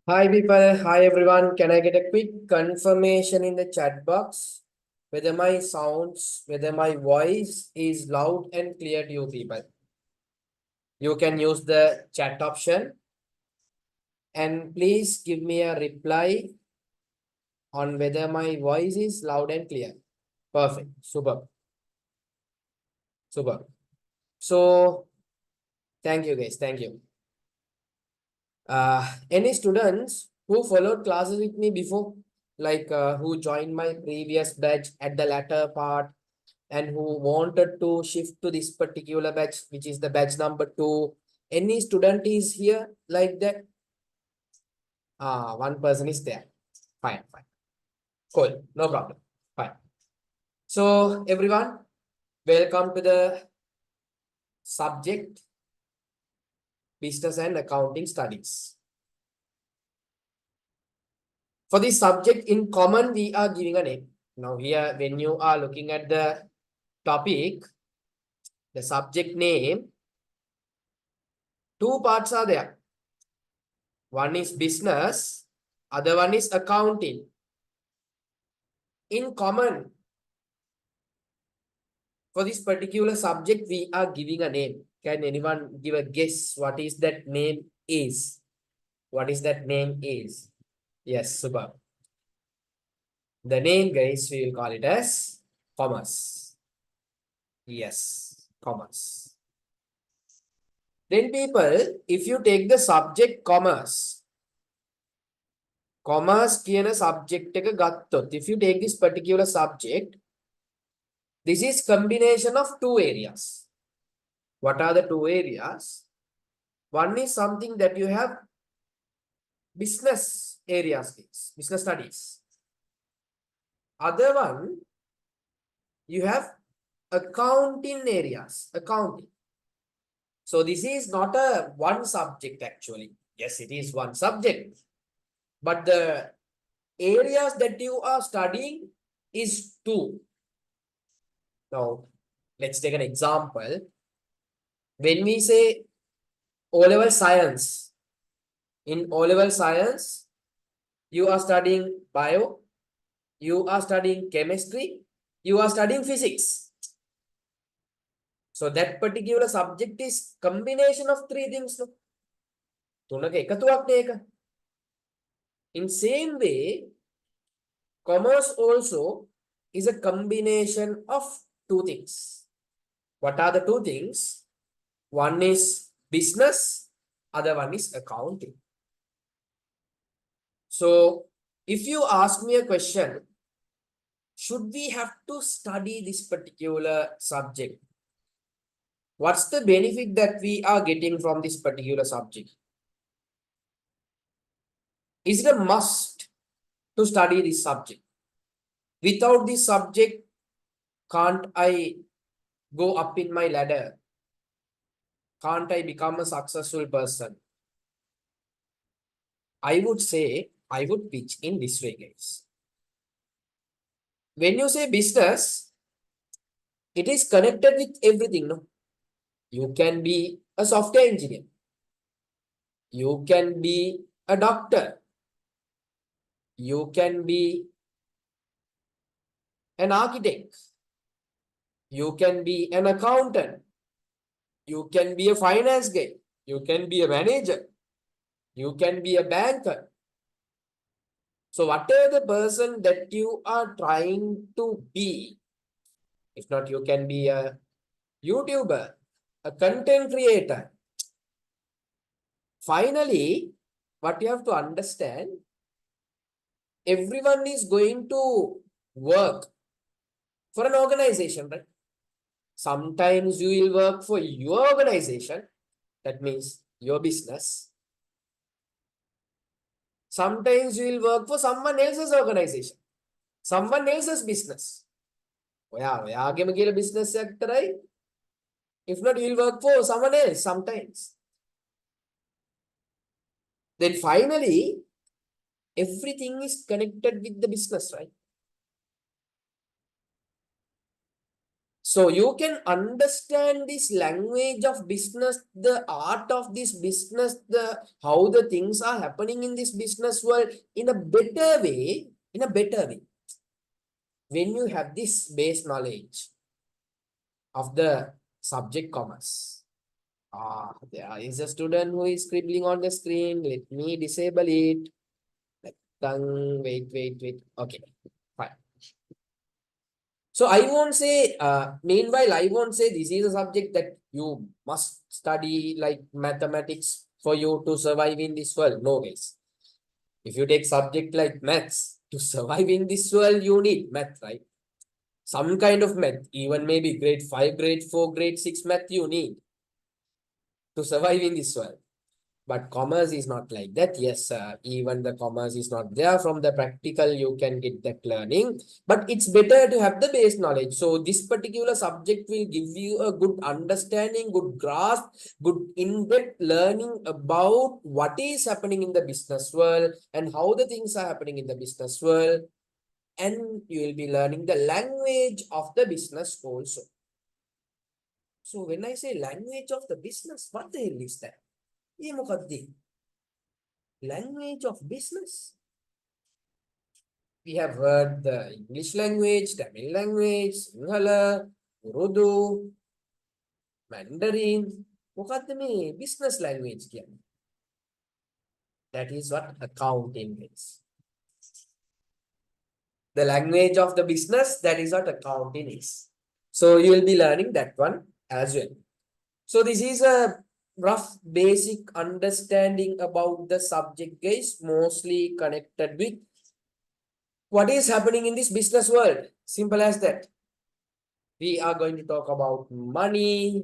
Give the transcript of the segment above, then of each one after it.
Hi people, hi everyone. Can I get a quick confirmation in the chat box whether my sounds, whether my voice is loud and clear to you people? You can use the chat option and please give me a reply on whether my voice is loud and clear. Perfect. Super. Super. So thank you guys. Thank you. Any students who followed classes with me before, like who joined my previous batch at the latter part and who wanted to shift to this particular batch, which is the batch number 2. Any student is here like that? One person is there. Fine, fine. Cool. No problem. Fine. So everyone, welcome to the subject Business and Accounting Studies. For this subject in common, we are giving a name. Now here, when you are looking at the topic, the subject name, two parts are there. One is business, other one is accounting. In common, for this particular subject, we are giving a name. Can anyone give a guess what is that name is? What is that name is? Yes, super. The name, guys, we will call it as commerce. Yes, commerce. Then people, if you take the subject commerce කියන subject එක ගත්තොත්, if you take this particular subject, this is combination of two areas. What are the two areas? One is something that you have business areas, business studies. Other one, you have accounting areas, accounting. So this is not a one subject actually. Yes, it is one subject. But the areas that you are studying is two. Now, let's take an example. When we say O-level science, in O-level science, you are studying bio, you are studying chemistry, you are studying physics. So that particular subject is combination of three things. In same way, commerce also is a combination of two things. What are the two things? One is business, other one is accounting. So if you ask me a question, should we have to study this particular subject? What's the benefit that we are getting from this particular subject? Is it a must to study this subject? Without this subject, can't I go up in my ladder? Can't I become a successful person? I would say, I would pitch in this way, guys. When you say business, it is connected with everything, no? You can be a software engineer. You can be a doctor. You can be an architect. You can be an accountant. You can be a finance guy. You can be a manager. You can be a banker. So whatever the person that you are trying to be, if not, you can be a YouTuber, a content creator. Finally, what you have to understand, everyone is going to work for an organization, right? Sometimes you will work for your organization, that means your business. Sometimes you will work for someone else's organization, someone else's business. Business sector, right? If not, you will work for someone else sometimes. Then finally, everything is connected with the business, right? So you can understand this language of business, the art of this business, the how the things are happening in this business world in a better way, when you have this base knowledge of the subject commerce. There is a student who is scribbling on the screen. Let me disable it. Wait. Okay, fine. So I won't say, meanwhile, I won't say this is a subject that you must study like mathematics for you to survive in this world. No ways. If you take subject like maths, to survive in this world, you need math, right? Some kind of math, even maybe grade 5, grade 4, grade 6 math you need to survive in this world. But commerce is not like that. Yes, even the commerce is not there. From the practical, you can get that learning. But it's better to have the base knowledge. So this particular subject will give you a good understanding, good grasp, good in-depth learning about what is happening in the business world and how the things are happening in the business world. And you will be learning the language of the business also. So when I say language of the business, what the hell is that? Language of business. We have heard the English language, Tamil language, Sinhala, Urdu, Mandarin. මොකද්ද මේ business language කියන්නේ? That is what accounting is. The language of the business, that is what accounting is. So you will be learning that one as well. So this is a rough basic understanding about the subject, guys, mostly connected with what is happening in this business world. Simple as that. We are going to talk about money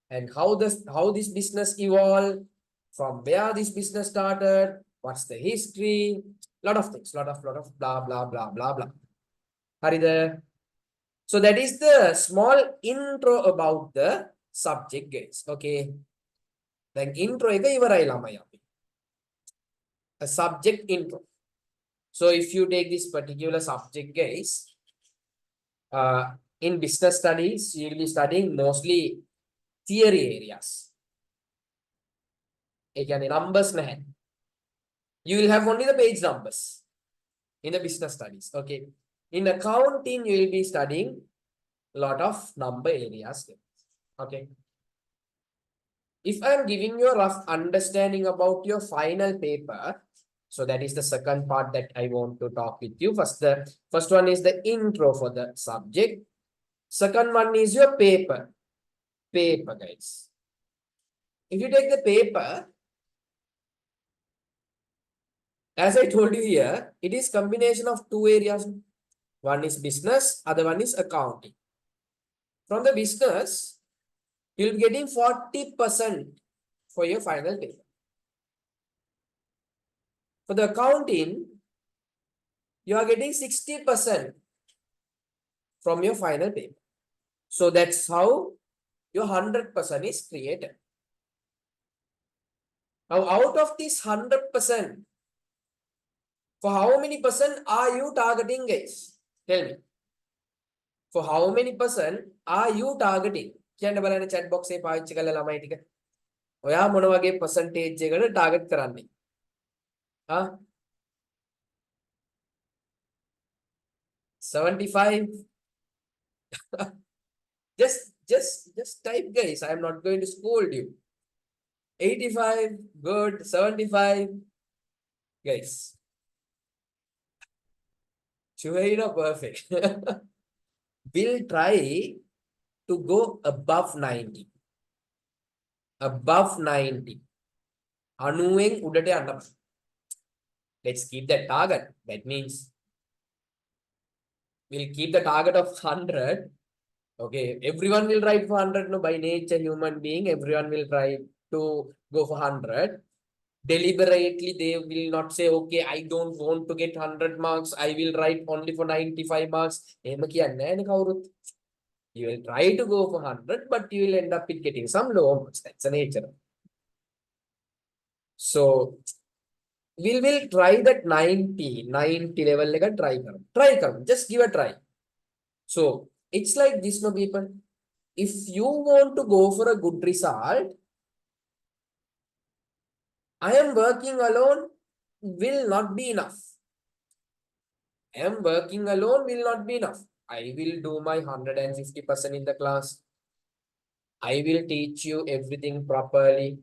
and how this business evolved, from where this business started, what's the history, lot of things, lot of blah blah blah. Harida. So that is the small intro about the subject, guys. Okay. Then intro එක ඉවරයි ළමයි අපි. A subject intro. So if you take this particular subject, guys, in business studies, you will be studying mostly theory areas. Again, numbers nahan. You will have only the page numbers in the business studies. Okay. In accounting, you will be studying a lot of number areas. Okay. If I am giving you a rough understanding about your final paper, so that is the second part that I want to talk with you. First one is the intro for the subject. Second one is your paper. Paper, guys. If you take the paper, as I told you here, it is combination of two areas. One is business, other one is accounting. From the business, you'll be getting 40% for your final paper. For the accounting, you are getting 60% from your final paper. So that's how your 100% is created. Now, out of this 100%, for how many percent are you targeting, guys? Tell me. For how many percent are you targeting? කියන්න බලන්න chat box එකේ පාවිච්චි කරලා ළමයි ටික. ඔයා මොන වගේ percentage එකකට target කරන්නේ? 75. just type, guys. I am not going to scold you. 85, good. 75, guys. Chuhaira perfect. We'll try to go above 90. Above 90. Anueng udate annam. Let's keep that target. That means we'll keep the target of 100. Okay, everyone will try for 100. No, by nature, human being, everyone will try to go for 100. Deliberately, they will not say, okay, I don't want to get 100 marks. I will write only for 95 marks. You will try to go for 100, but you will end up with getting some low marks. That's the nature. So we will try that 90 level. Try. Just give a try. So It's like this, no people. If you want to go for a good result, I am working alone will not be enough. I am working alone will not be enough. I will do my 150% in the class. I will teach you everything properly.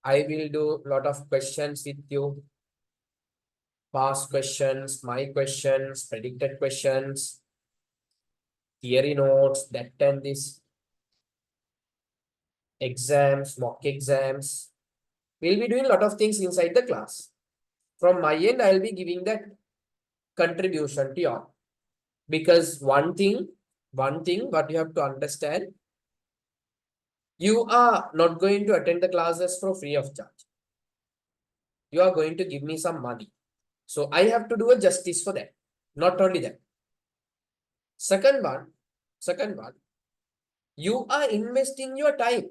I will do a lot of questions with you. Past questions, my questions, predicted questions, theory notes, that and this, exams, mock exams. We'll be doing a lot of things inside the class. From my end, I'll be giving that contribution to you all. Because one thing what you have to understand, you are not going to attend the classes for free of charge. You are going to give me some money. So I have to do a justice for that. Not only that. Second one, you are investing your time.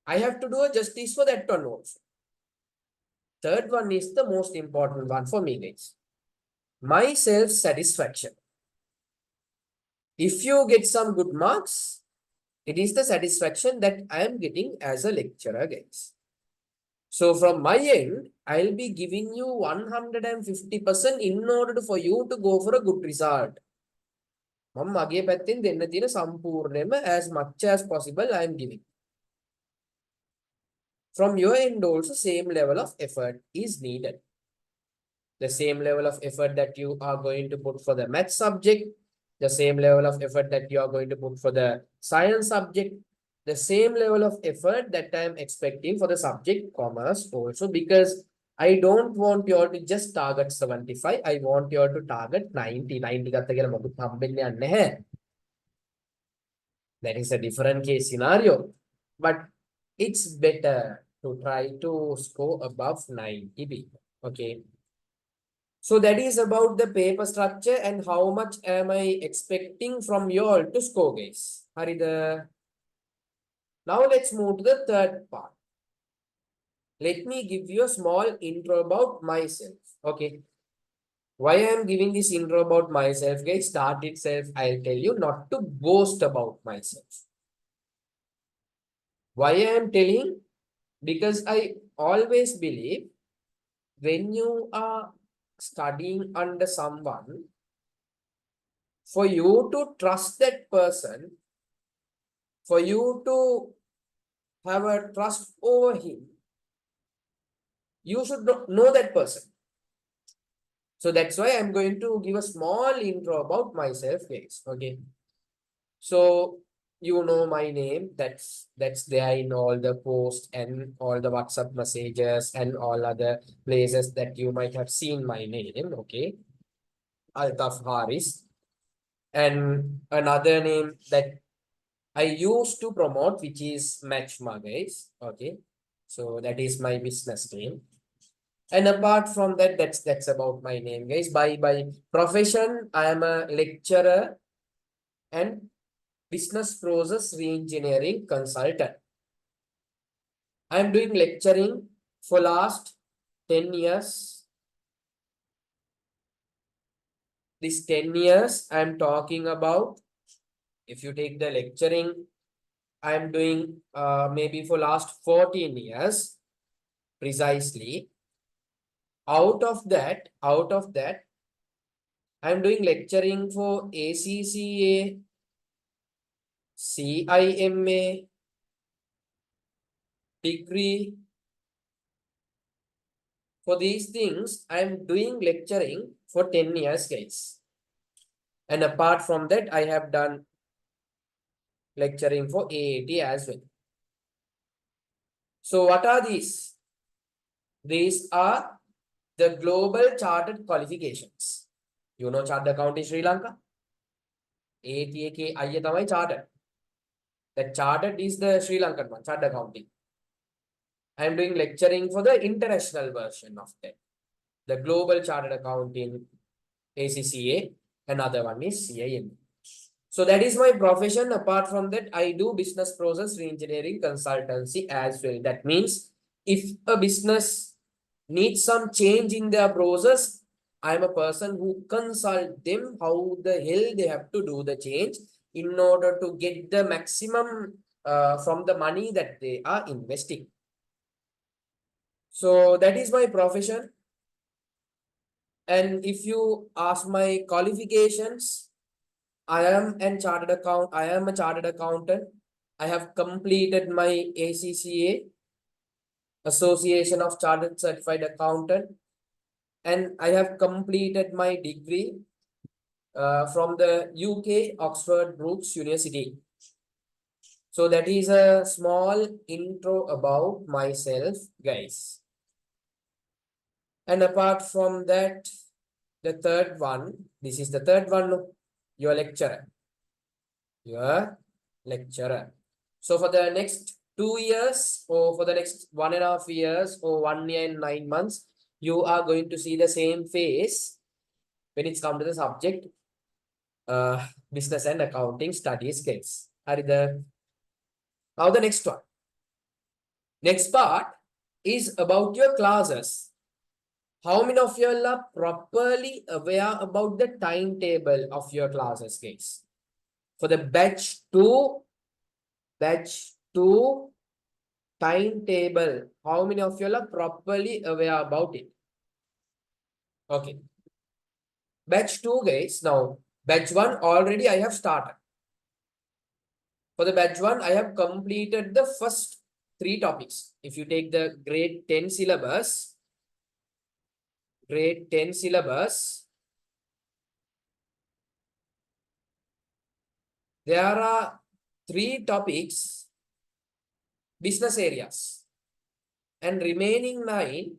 I have to do a justice for that one also. Third one is the most important one for me, guys. My self-satisfaction. If you get some good marks, it is the satisfaction that I am getting as a lecturer, guys. So from my end, I'll be giving you 150% in order for you to go for a good result. As much as possible, I am giving. From your end also, same level of effort is needed. The same level of effort that you are going to put for the math subject, the same level of effort that you are going to put for the science subject, the same level of effort that I am expecting for the subject commerce also, because I don't want you all to just target 75. I want you all to target 90. 90 that is a different case scenario. But it's better to try to score above 90 people. Okay. So that is about the paper structure and how much am I expecting from you all to score, guys. Harida. Now let's move to the third part. Let me give you a small intro about myself. Okay. Why I am giving this intro about myself, guys? Start itself, I'll tell you not to boast about myself. Why I am telling? Because I always believe when you are studying under someone, for you to trust that person, for you to have a trust over him, you should know that person. So that's why I'm going to give a small intro about myself, guys. Okay. So you know my name. That's there in all the posts and all the WhatsApp messages and all other places that you might have seen my name. Okay. Altaf Haris. And another name that I used to promote, which is Matchma, guys. Okay. So that is my business name. And apart from that, that's about my name, guys. By profession, I am a lecturer and business process reengineering consultant. I am doing lecturing for last 10 years. This 10 years I am talking about. If you take the lecturing, I am doing maybe for last 14 years precisely. Out of that, I am doing lecturing for ACCA, CIMA, degree. For these things, I am doing lecturing for 10 years, guys. And apart from that, I have done lecturing for AAT as well. So what are these? These are the global chartered qualifications. You know chartered account in Sri Lanka? AAT tamai chartered. That chartered is the Sri Lankan one, chartered accounting. I am doing lecturing for the international version of that. The global chartered accounting, ACCA, another one is CIMA. So that is my profession. Apart from that, I do business process reengineering consultancy as well. That means if a business needs some change in their process, I'm a person who consult them how the hell they have to do the change in order to get the maximum from the money that they are investing. So that is my profession. And if you ask my qualifications, I am a chartered accountant. I have completed my ACCA, Association of Chartered Certified Accountant, and I have completed my degree from the UK, Oxford Brookes University. So that is a small intro about myself, guys. And apart from that, the third one, this is the third one, your lecturer. Your lecturer. So for the next 2 years or for the next 1.5 years or 1 year and 9 months, you are going to see the same face when it's come to the subject business and accounting study skills. Now the next one. Next part is about your classes. How many of you are properly aware about the timetable of your classes, guys? For the batch 2 timetable, how many of you are properly aware about it? Okay. Batch 2, guys. Now, batch 1 already I have started. For the batch 1, I have completed the first 3 topics. If you take the grade 10 syllabus, there are 3 topics, business areas, and remaining 9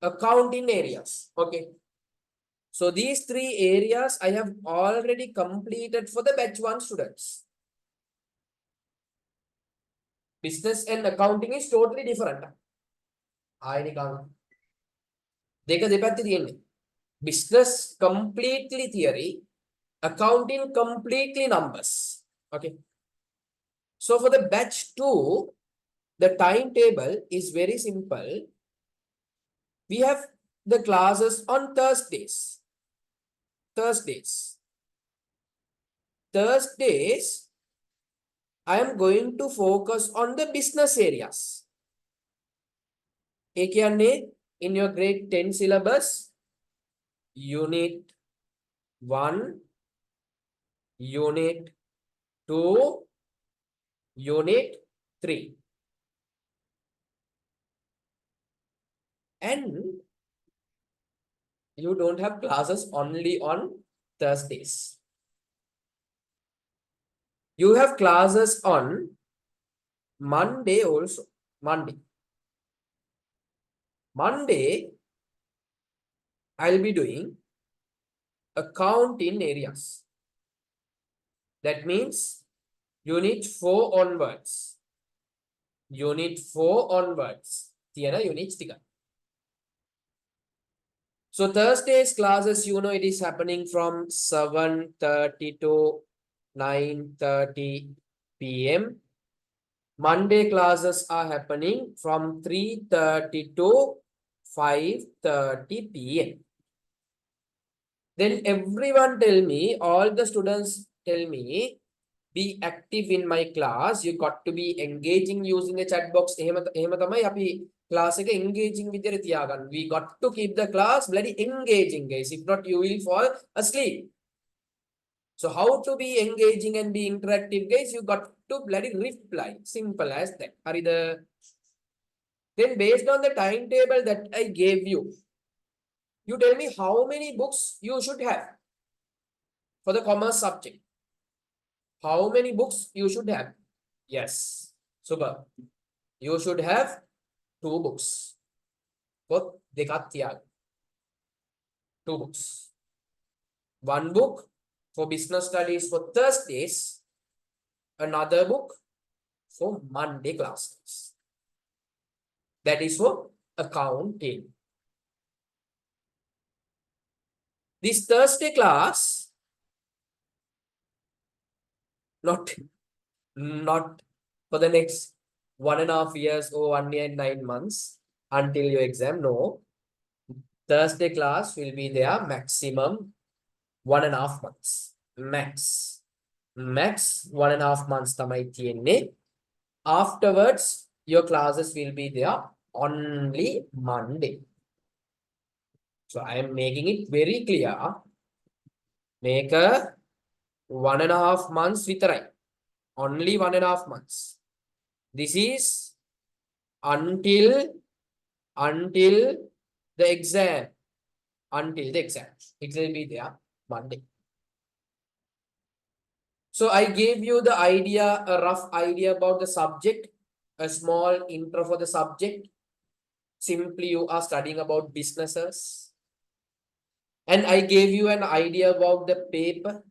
accounting areas. Okay. So these 3 areas I have already completed for the batch 1 students. Business and accounting is totally different. Business completely theory, accounting completely numbers. Okay. So for the batch 2, the timetable is very simple. We have the classes on Thursdays. Thursdays, I am going to focus on the business areas. In your grade 10 syllabus, unit 1, unit 2, unit 3. And you don't have classes only on Thursdays. You have classes on Monday also. Monday, I'll be doing accounting areas. That means unit 4 onwards. Unit 4 onwards. Unit sticker. So Thursday's classes, it is happening from 7:30 to 9:30 p.m. Monday classes are happening from 3:30 to 5:30 p.m. Then everyone tell me, all the students tell me, be active in my class. You got to be engaging using the chat box. Class engaging with your we got to keep the class bloody engaging, guys. If not, you will fall asleep. So how to be engaging and be interactive, guys? You got to bloody reply. Simple as that. Then based on the timetable that I gave you, you tell me how many books you should have for the commerce subject. How many books you should have? Yes. Super. You should have 2 books. For Dekatya. 2 books. 1 book for business studies for Thursdays. Another book for Monday classes. That is for accounting. This Thursday class, not for the next 1.5 years or 1 year and 9 months until your exam. No. Thursday class will be there maximum 1.5 months. Max 1.5 months tamai tiyenne. Afterwards, your classes will be there only Monday. So I am making it very clear. Make a 1.5 months vitarai. Only 1.5 months. This is until the exam. Until the exam. It will be there Monday. So I gave you the idea, a rough idea about the subject, a small intro for the subject. Simply you are studying about businesses. And I gave you an idea about the paper.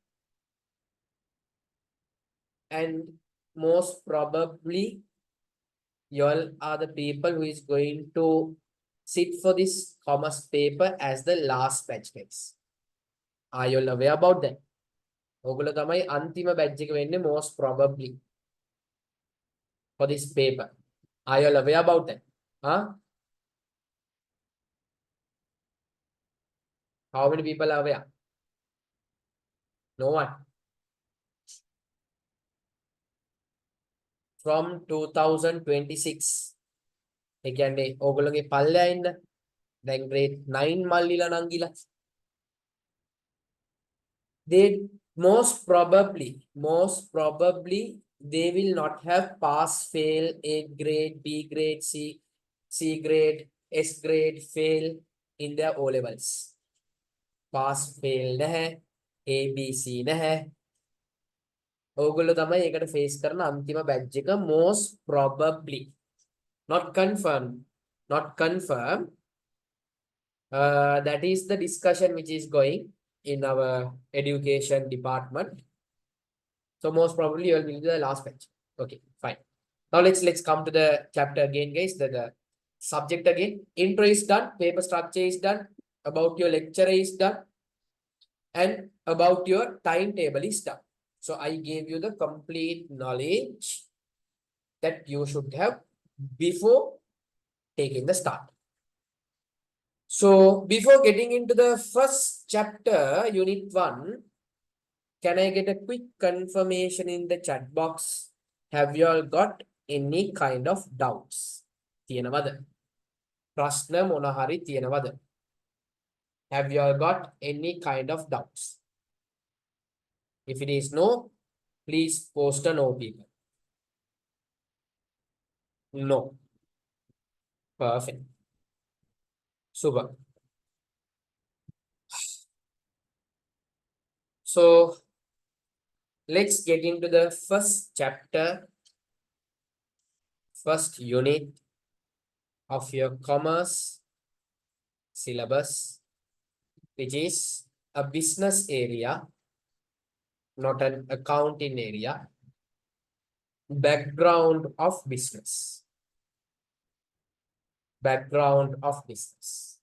And most probably, you all are the people who is going to sit for this commerce paper as the last batch guys. Are you all aware about that? ඔගොල්ලෝ තමයි අන්තිම batch එක වෙන්නේ most probably for this paper. Are you all aware about that? Huh? How many people are aware? No one. From 2026. ඒ කියන්නේ ඕගොල්ලෝගේ පල්ලෙයා ඉන්න දැන් grade 9 මල්ලිලා නම් ගිලා. They most probably they will not have pass fail A grade, B grade, C grade, S grade fail in their O levels. Pass fail නැහැ, A B C නැහැ. ඕගොල්ලෝ තමයි ඒකට face කරන අන්තිම batch එක most probably. Not confirmed. That is the discussion which is going in our education department. So most probably you will be the last batch. Okay, fine. Now let's come to the chapter again, guys. The subject again. Intro is done. Paper structure is done. About your lecturer is done. And about your timetable is done. So I gave you the complete knowledge that you should have before taking the start. So before getting into the first chapter, unit 1, can I get a quick confirmation in the chat box? Have you all got any kind of doubts? තියෙනවද? ප්‍රශ්න මොන හරි තියෙනවද? Have you all got any kind of doubts? If it is no, please post a no, people. No. Perfect. Super. So let's get into the first chapter, first unit of your commerce syllabus, which is a business area, not an accounting area. Background of business. Background of business.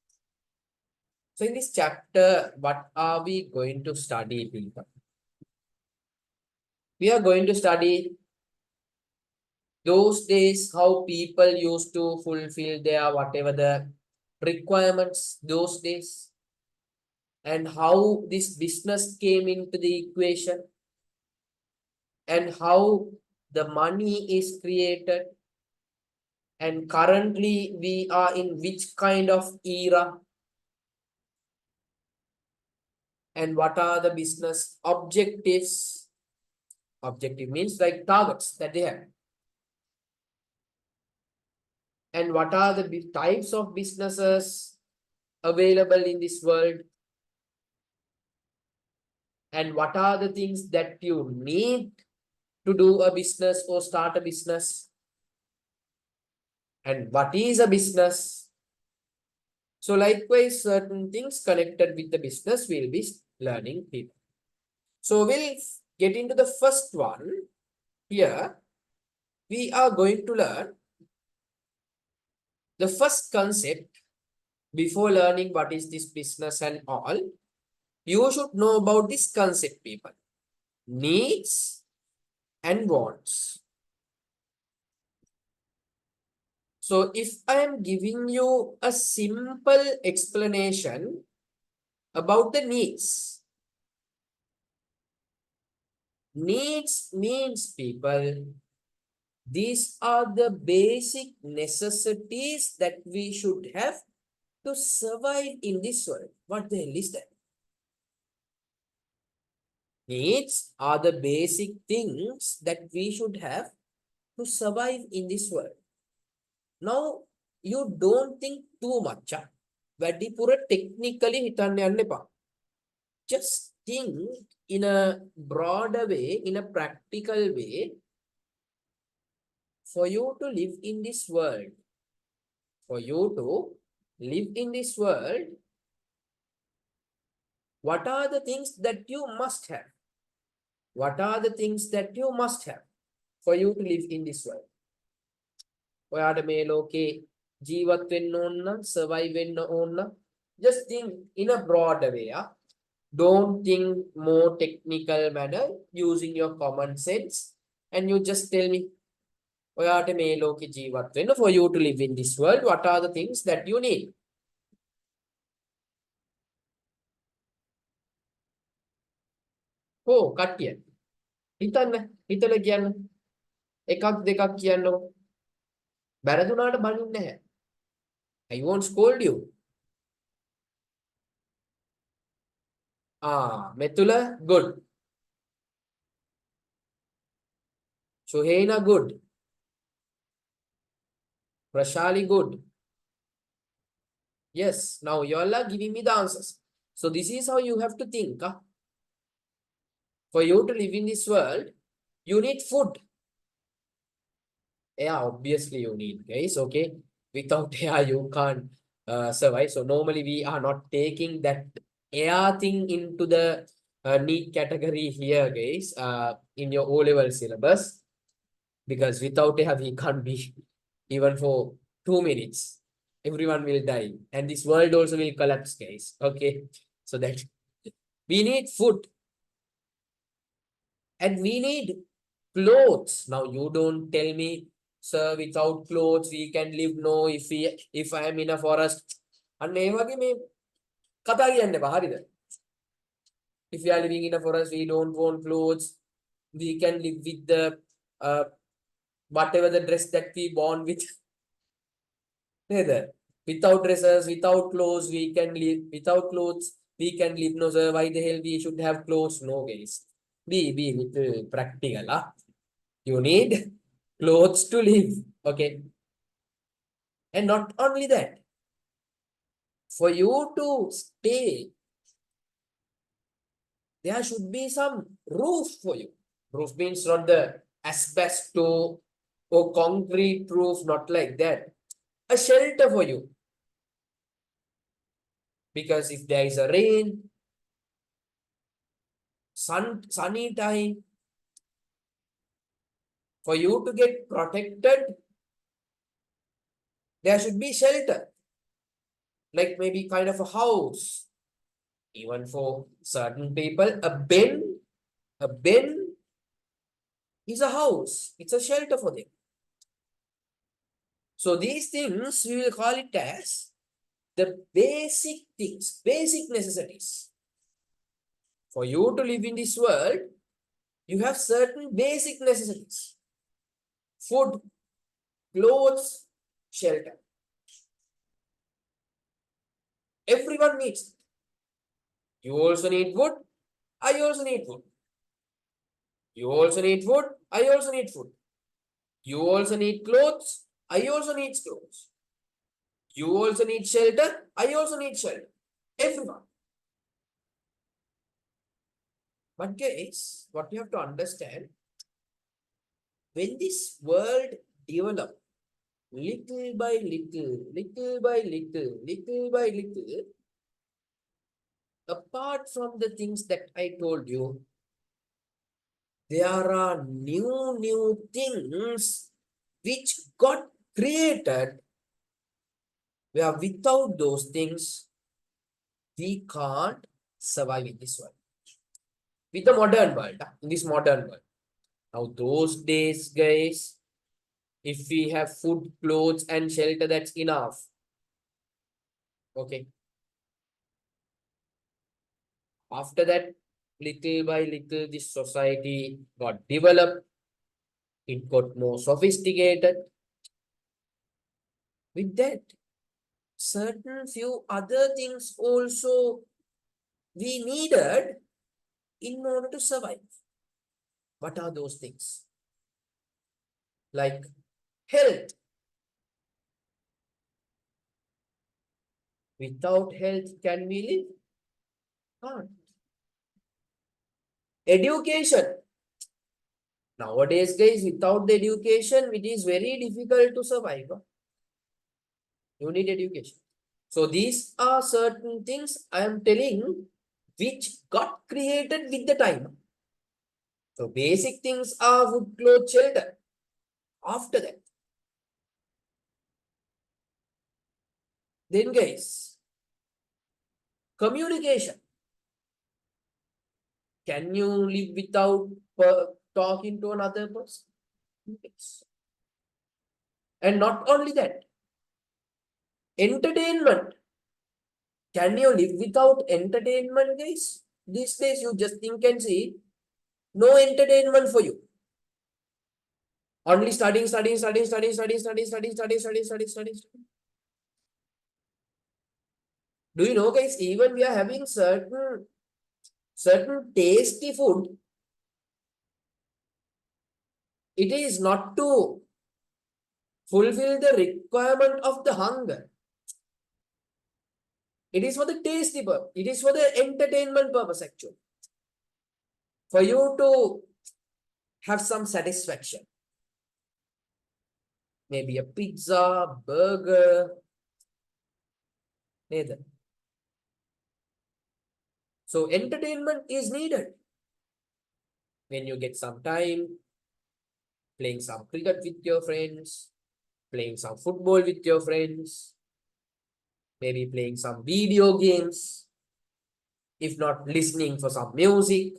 So in this chapter, what are we going to study, people? We are going to study those days how people used to fulfill their whatever the requirements those days, and how this business came into the equation, and how the money is created, and currently we are in which kind of era, and what are the business objectives. Objective means like targets that they have. And what are the types of businesses available in this world? And what are the things that you need to do a business or start a business? And what is a business? So likewise, certain things connected with the business will be learning, people. So we'll get into the first one. Here, we are going to learn the first concept. Before learning what is this business and all, you should know about this concept, people. Needs and wants. So if I am giving you a simple explanation about the needs, needs means people, these are the basic necessities that we should have to survive in this world. What the hell is that? Needs are the basic things that we should have to survive in this world. Now, you don't think too much. වැඩිපුර technically හිතන්න යන්න එපා. Just think in a broader way, in a practical way, for you to live in this world. For you to live in this world, what are the things that you must have? What are the things that you must have for you to live in this world? ඔයාට මේ ලෝකේ ජීවත් වෙන්න ඕන නම්, survive වෙන්න ඕන නම්, just think in a broader way. Don't think more technical manner, using your common sense, and you just tell me, ඔයාට මේ ලෝකේ ජීවත් වෙන්න, for you to live in this world, what are the things that you need? කට්ටිය හිතන්න, හිතලා කියන්න. එකක් දෙකක් කියන්නකො. බැරදුනාට බනින්නේ නැහැ. I won't scold you. Methula, good. Suhaina, good. Prashali, good. Yes, now you all are giving me the answers. So this is how you have to think. For you to live in this world, you need food. Yeah, obviously you need, guys, okay? Without air, you can't survive. So normally we are not taking that air thing into the need category here, guys, in your O-level syllabus. Because without air, we can't be even for 2 minutes. Everyone will die. And this world also will collapse, guys. Okay? So that we need food. And we need clothes. Now you don't tell me, sir, without clothes we can live. No, if I am in a forest. And if we are living in a forest, we don't want clothes. We can live with the whatever the dress that we born with. Without dresses, without clothes, we can live. Without clothes, we can live. No, sir, why the hell we should have clothes? No, guys. Be little practical. You need clothes to live. Okay. And not only that, for you to stay, there should be some roof for you. Roof means not the asbestos or concrete roof, not like that. A shelter for you. Because if there is a rain, sunny time, for you to get protected, there should be shelter. Like maybe kind of a house. Even for certain people, a bin is a house. It's a shelter for them. So these things, we will call it as the basic things, basic necessities. For you to live in this world, you have certain basic necessities. Food, clothes, shelter. Everyone needs it. You also need wood. I also need wood. You also need food. I also need food. You also need clothes. I also need clothes. You also need shelter. I also need shelter. Everyone. But guys, what you have to understand, when this world develops little by little, little by little, little by little, apart from the things that I told you, there are new things which got created, where without those things, we can't survive in this world. With the modern world, in this modern world. Now, those days, guys, If we have food, clothes, and shelter, that's enough. Okay. After that, little by little, this society got developed. It got more sophisticated. With that, certain few other things also we needed in order to survive. What are those things? Like health. Without health, can we live? Can't. Education. Nowadays, guys, without the education, it is very difficult to survive. You need education. So these are certain things I am telling which got created with the time. So basic things are food, clothes, shelter. After that, then guys, communication. Can you live without talking to another person? Yes. And not only that, entertainment. Can you live without entertainment, guys? These days, you just think and see, no entertainment for you. Only studying, studying, studying, studying, studying, studying, studying, studying, studying, studying, studying. Do you know, guys, even we are having certain tasty food, it is not to fulfill the requirement of the hunger. It is for the tasty purpose. It is for the entertainment purpose, actually. For you to have some satisfaction. Maybe a pizza, burger, neither. So entertainment is needed. When you get some time, playing some cricket with your friends, playing some football with your friends, maybe playing some video games, if not listening for some music.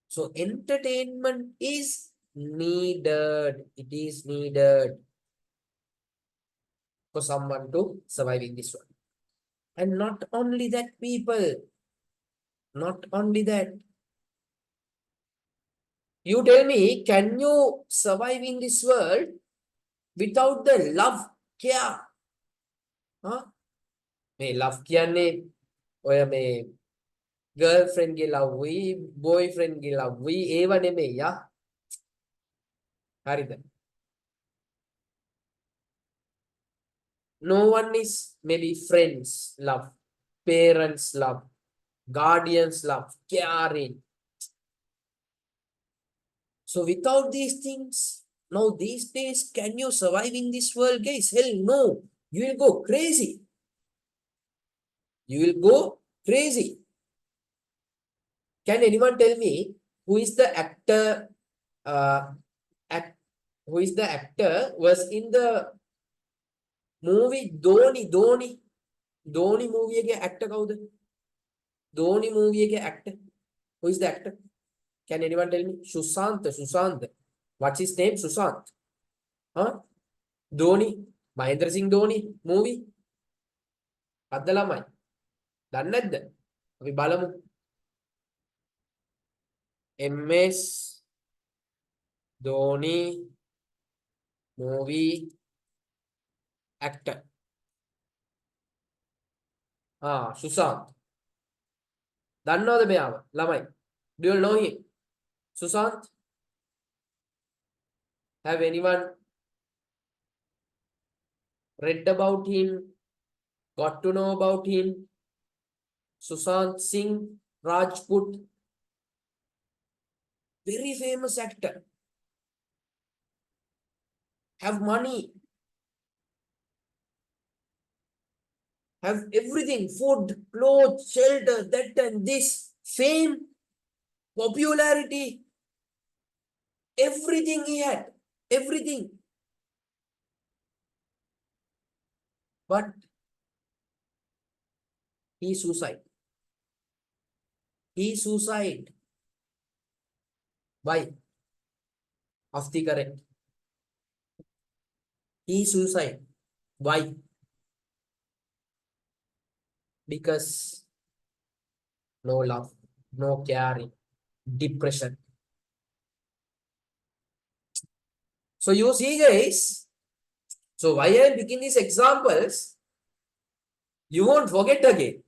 So entertainment is needed. It is needed for someone to survive in this world. And not only that, people, not only that. You tell me, can you survive in this world without the love, care? Huh? මේ love කියන්නේ ඔය මේ girlfriend ගේ love වී boyfriend ගේ love වී ඒව නෙමෙයි යා. හරිද? No one is maybe friends love, parents love, guardians love, caring. So without these things, now these days, can you survive in this world, guys? Hell no. You will go crazy. You will go crazy. Can anyone tell me who is the actor? Who is the actor was in the movie Dhoni movie के actor कौन है? Dhoni movie के actor. Who is the actor? Can anyone tell me? Sushant. What's his name? Sushant. Huh? Dhoni. Mahendra Singh Dhoni movie. අද ළමයි. දන්නේ නැද්ද? අපි බලමු. MS Dhoni movie actor. Sushant. දන්නවද මෙයාව? ළමයි. Do you know him? Sushant? Have anyone read about him? Got to know about him? Sushant Singh Rajput. Very famous actor. Have money. Have everything. Food, clothes, shelter, that and this. Fame, popularity. Everything he had. Everything. But he suicide. He suicide. Why? of the correct. He suicide. Why? Because no love, no caring, depression. So you see, guys. So why I am picking these examples? You won't forget again.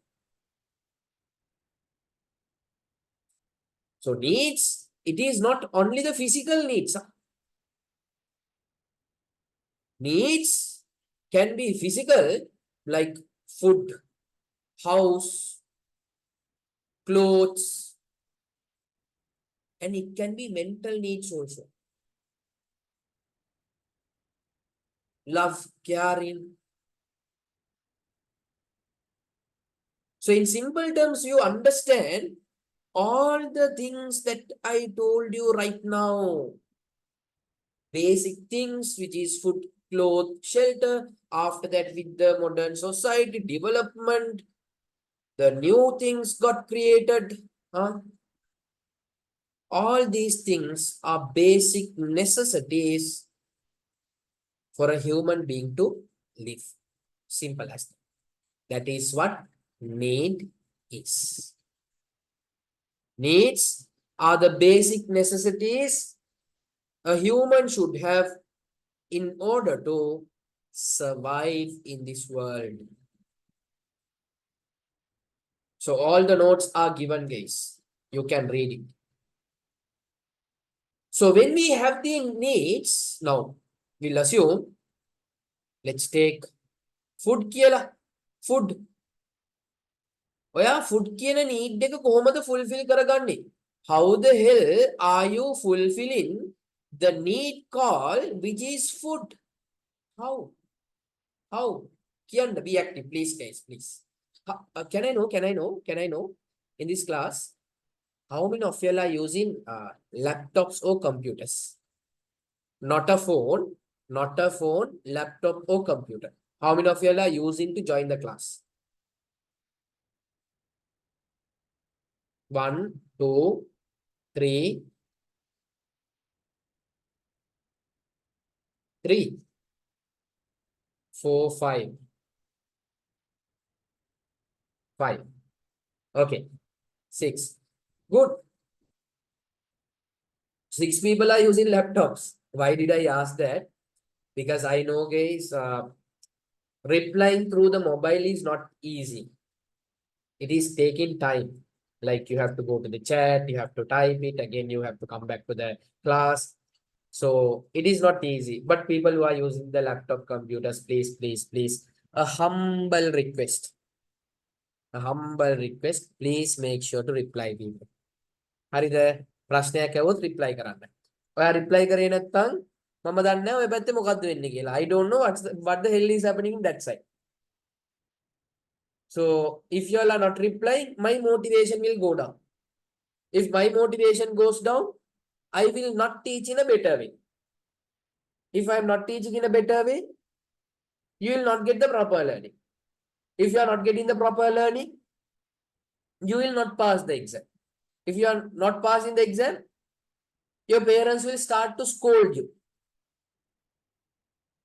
So needs, it is not only the physical needs. Needs can be physical, like food, house, clothes, and it can be mental needs also. Love, caring. So in simple terms, you understand all the things that I told you right now. Basic things, which is food, clothes, shelter. After that, with the modern society development, the new things got created. All these things are basic necessities for a human being to live. Simple as that. That is what need is. Needs are the basic necessities a human should have in order to survive in this world. So all the notes are given, guys. You can read it. So when we have the needs, now we'll assume, let's take food කියලා. Food. ඔයා food කියන need එක කොහොමද fulfill කරගන්නේ? How the hell are you fulfilling the need call which is food? How? How? Kiyan, be active, please, guys, please. Can I know in this class, how many of you are using laptops or computers? Not a phone, laptop or computer. How many of you are using to join the class? 1, 2, 3, 4, 5. 5. Okay. 6. Good. 6 people are using laptops. Why did I ask that? Because I know, guys, replying through the mobile is not easy. It is taking time. Like you have to go to the chat, you have to type it, again you have to come back to the class. So it is not easy. But people who are using the laptop computers, please, a humble request. Please make sure to reply people. හරිද? ප්‍රශ්නයක් ඇහුවොත් reply කරන්න. ඔයා reply කරේ නැත්නම් මම දන්නේ නැහැ ඔය පැත්තේ මොකද්ද වෙන්නේ කියලා. I don't know what the hell is happening in that side. So if you all are not replying, my motivation will go down. If my motivation goes down, I will not teach in a better way. If I am not teaching in a better way, you will not get the proper learning. If you are not getting the proper learning, you will not pass the exam. If you are not passing the exam, your parents will start to scold you.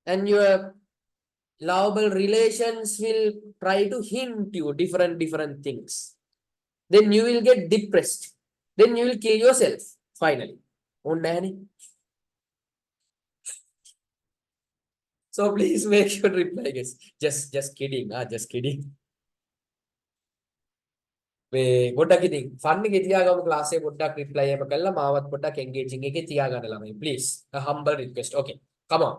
And your lovable relations will try to hint you different things. Then you will get depressed. Then you will kill yourself finally. So please make sure to reply, guys. Just kidding. Just kidding. ගොඩක් ඉතින් fun එකේ තියාගමු class එකේ පොඩ්ඩක් reply එක කළා මාවත් පොඩ්ඩක් engaging එකේ තියාගන්න ළමයි. Please, a humble request. Okay, come on.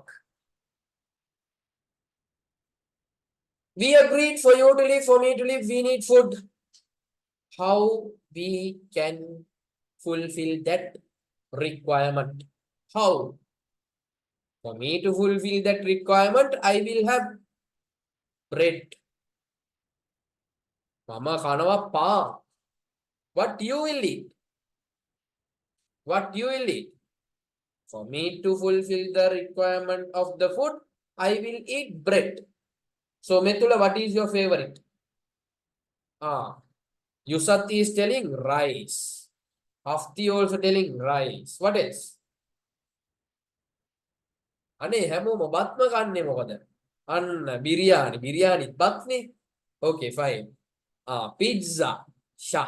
We agreed for you to live, for me to live, we need food. How we can fulfill that requirement? How? For me to fulfill that requirement, I will have bread. Mama kanawa pa. What you will eat? What you will eat? For me to fulfill the requirement of the food, I will eat bread. So Methula, what is your favorite? Yusati is telling rice. Hafti also telling rice. What else? අනේ හැමෝම බත්ම කන්නේ මොකද? අන්න biryani. බිරියානිත් බත්නේ. Okay, fine. Pizza. Sha.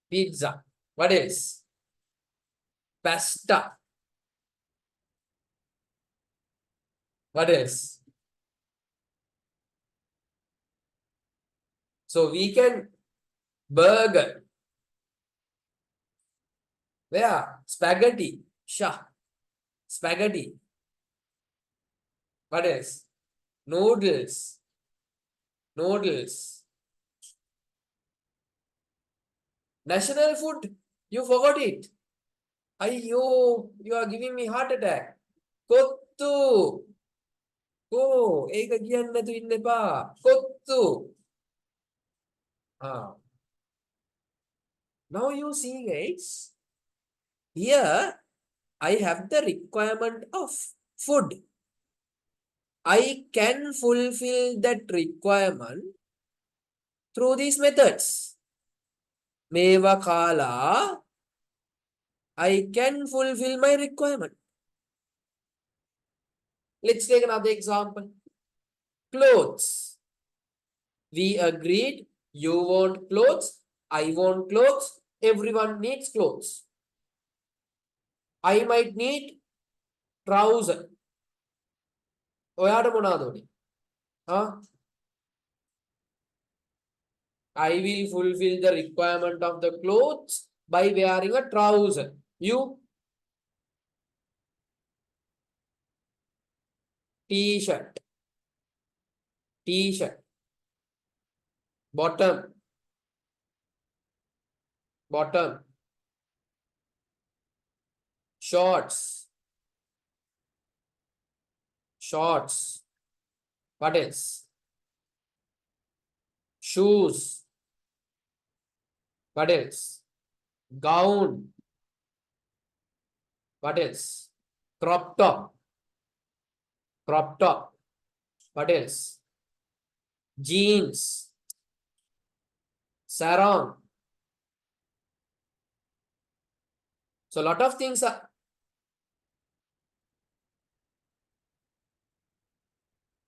Pizza. What else? Pasta. What else? So we can burger. Where? Spaghetti. Sha. Spaghetti. What else? Noodles. Noodles. National food. You forgot it. Ayyo, you are giving me heart attack. Kottu. Oh, ඒක කියන්න නැතු ඉන්න එපා. Kottu. Now you see guys, here I have the requirement of food. I can fulfill that requirement through these methods. Meva kala, I can fulfill my requirement. Let's take another example. Clothes. We agreed you want clothes, I want clothes, everyone needs clothes. I might need trouser. ඔයාට මොනවද උනේ? I will fulfill the requirement of the clothes by wearing a trouser. You? T-shirt. T-shirt. Bottom. Bottom. Shorts. Shorts. What else? Shoes. What else? Gown. What else? Crop top. Crop top. What else? Jeans. Sarong. So a lot of things are.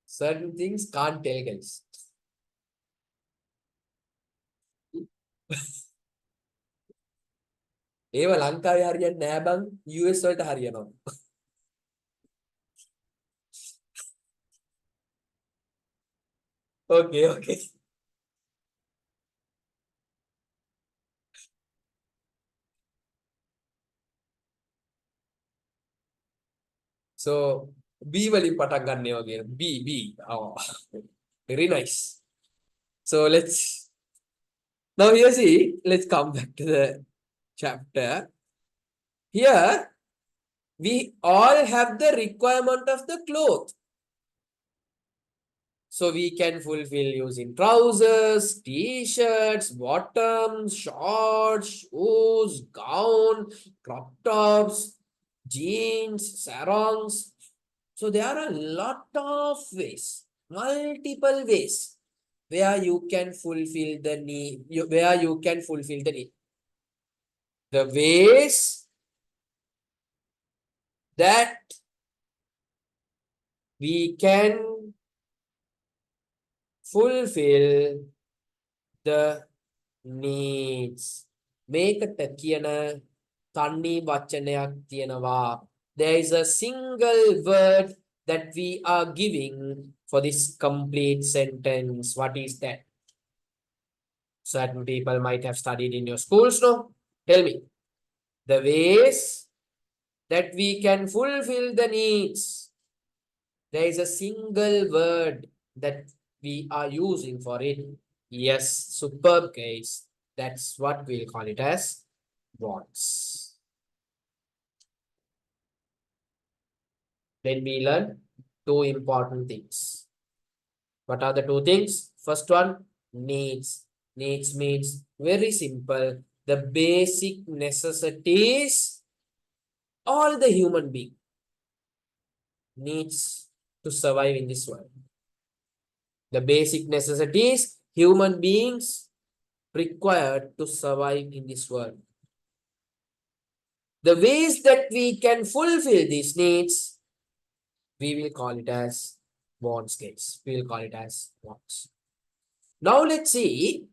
Certain things can't tell guys. ඒව ලංකාවේ හරියන්නේ නෑ බං, US වලට හරියනවා. Okay. So B වලින් පටන් ගන්න වගේ. B. Oh, very nice. So now here see, let's come back to the chapter. Here we all have the requirement of the cloth. So we can fulfill using trousers, t-shirts, bottoms, shorts, shoes, gown, crop tops, jeans, sarongs. So there are a lot of ways, multiple ways where you can fulfill the need, The ways that we can fulfill the needs. මේකට කියන තනි වචනයක් තියෙනවා. There is a single word that we are giving for this complete sentence. What is that? Certain people might have studied in your schools, no? Tell me. The ways that we can fulfill the needs. There is a single word that we are using for it. Yes, superb guys. That's what we'll call it as wants. Then we learn two important things. What are the two things? First one, needs. Needs means very simple. The basic necessities all the human being needs to survive in this world. The basic necessities human beings required to survive in this world. The ways that we can fulfill these needs We will call it as wants case. We will call it as wants. Now let's see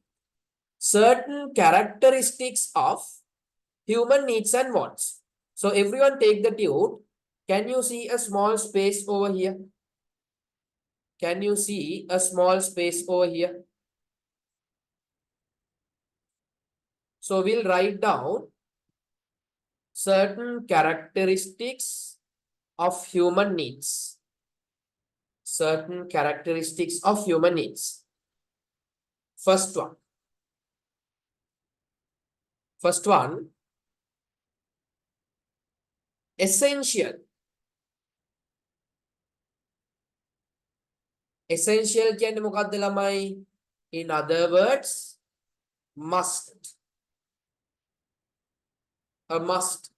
certain characteristics of human needs and wants. So everyone take the tube. Can you see a small space over here? Can you see a small space over here? So we'll write down certain characteristics of human needs. Certain characteristics of human needs. First one. First one. Essential. Essential කියන්නේ මොකක්ද ළමයි? In other words, must. A must.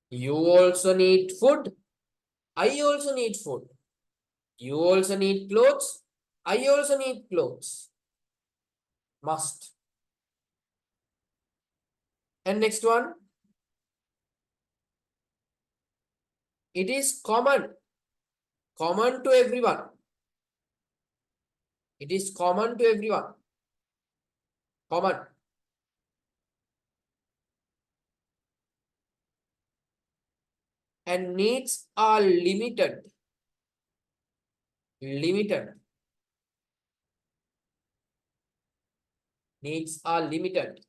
You also need food. I also need food. You also need clothes. I also need clothes. Must. And next one. It is common. Common to everyone. It is common to everyone. Common. And needs are limited. Limited. Needs are limited.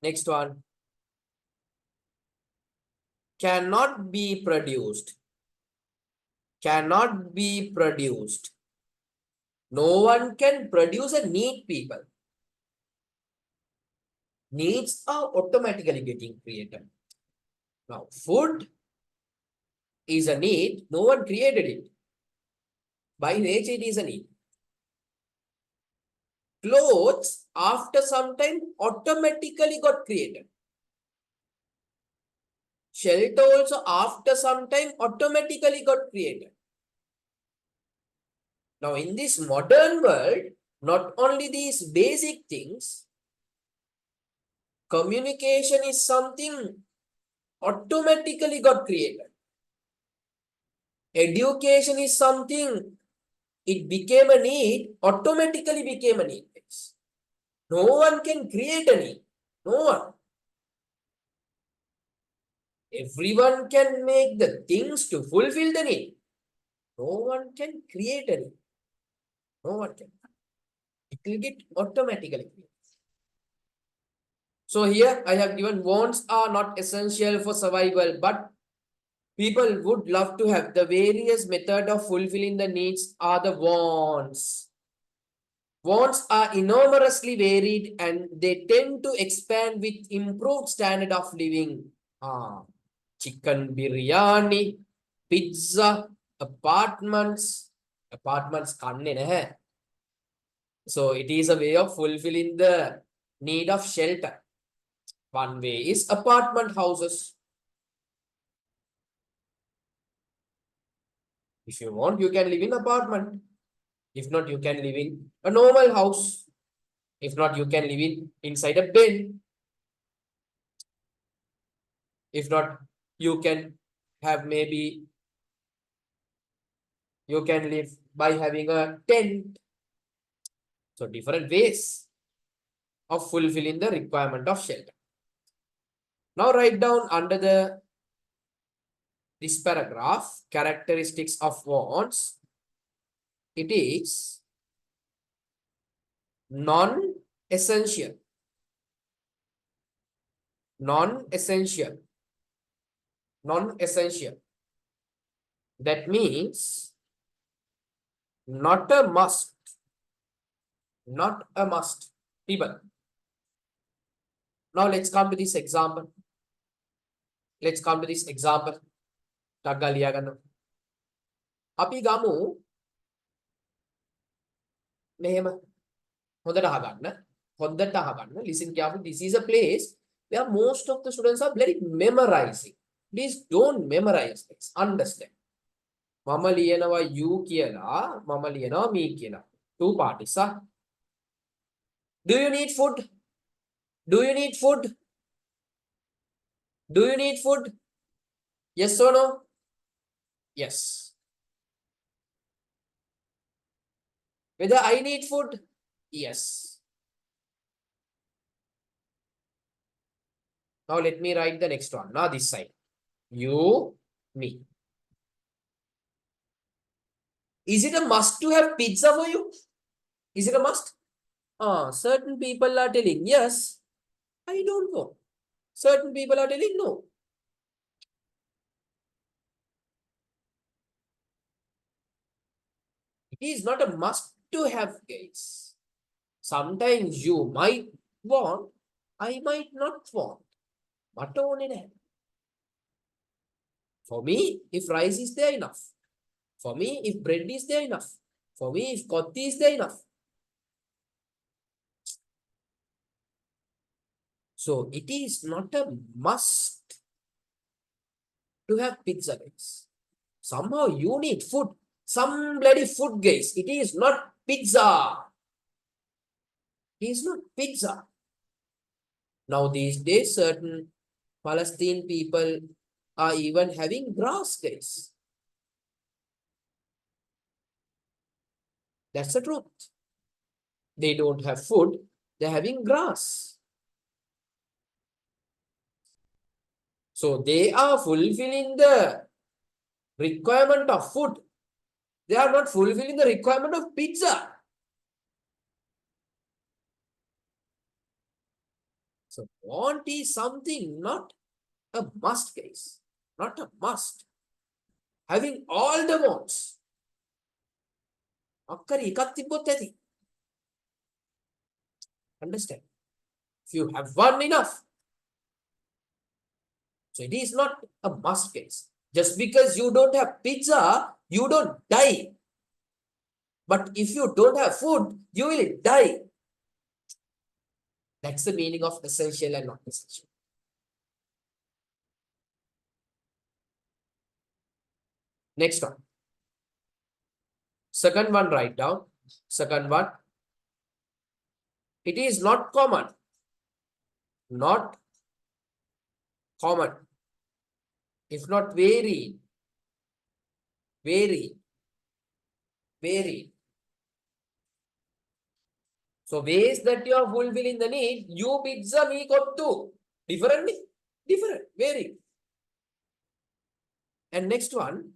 Next one. Cannot be produced. Cannot be produced. No one can produce a need, people. Needs are automatically getting created. Now, food is a need. No one created it. By nature, it is a need. Clothes, after some time, automatically got created. Shelter also, after some time, automatically got created. Now, in this modern world, not only these basic things, communication is something automatically got created. Education is something, it became a need, automatically became a need. No one can create a need. No one. Everyone can make the things to fulfill the need. No one can create a need. No one can. It will get automatically created. So here I have given wants are not essential for survival, but people would love to have. The various method of fulfilling the needs are the wants. Wants are enormously varied and they tend to expand with improved standard of living. Chicken biryani, pizza, apartments. Apartments kanne naha. So it is a way of fulfilling the need of shelter. One way is apartment houses. If you want, you can live in apartment. If not, you can live in a normal house. If not, you can live inside a bed. If not, you can have maybe, you can live by having a tent. So different ways of fulfilling the requirement of shelter. Now write down under this paragraph, characteristics of wants. It is non-essential. Non-essential. Non-essential. That means not a must. Not a must. People. Now let's come to this example. Let's come to this example. අපි ගමු මෙහෙම හොඳට අහගන්න. හොඳට අහගන්න. Listen carefully. This is a place where most of the students are very memorizing. Please don't memorize this. Understand. මම ලියනවා you කියලා, මම ලියනවා me කියලා. Two parties. Do you need food? Do you need food? Do you need food? Yes or no? Yes. Whether I need food? Yes. Now let me write the next one. Now this side. You, me. Is it a must to have pizza for you? Is it a must? Certain people are telling yes. I don't know. Certain people are telling no. It is not a must to have, guys. Sometimes you might want, I might not want. But only for me, if rice is there, enough. For me, if bread is there, enough. For me, if kotti is there, enough. So it is not a must to have pizza, guys. Somehow you need food. Some bloody food, guys. It is not pizza. It is not pizza. Now these days, certain Palestinian people are even having grass, guys. That's the truth. They don't have food. They're having grass. So they are fulfilling the requirement of food. They are not fulfilling the requirement of pizza. So want is something not a must, guys. Not a must. Having all the wants. Understand? If you have one, enough. So it is not a must, case. Just because you don't have pizza, you don't die. But if you don't have food, you will die. That's the meaning of essential and not essential. Next one. Second one, write down. Second one. It is not common. Not common. If not very. Very. Very. So ways that you are fulfilling the need, you pizza me kottu. Different? Different. Very. And next one.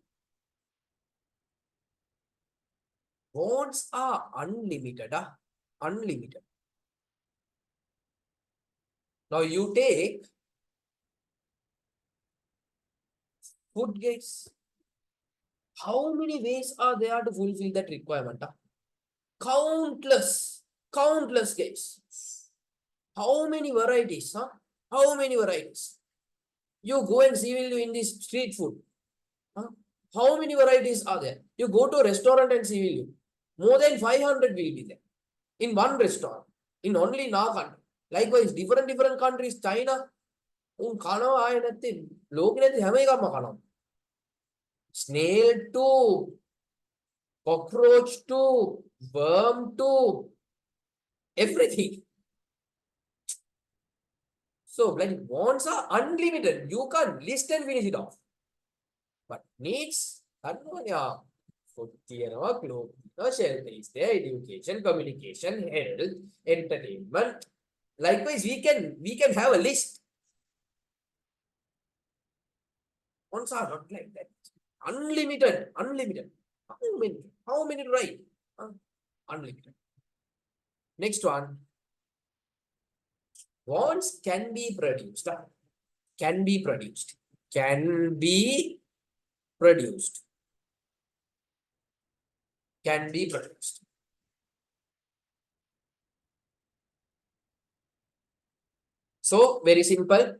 Wants are unlimited. Unlimited. Now you take food, guys. How many ways are there to fulfill that requirement? Countless. Countless, guys. How many varieties? How many varieties? You go and see in this street food. How many varieties are there? You go to a restaurant and see more than 500 will be there in one restaurant, in only in our country. Likewise, different countries, China, snail to cockroach to worm to everything. So, like wants are unlimited. You can't list and finish it off. But needs, food, shelter is there, education, communication, health, entertainment. Likewise, we can have a list. Wants are not like that. Unlimited. How many to write? Unlimited. Next one. Wants can be produced. Can be produced. Can be produced. Can be produced. So, very simple.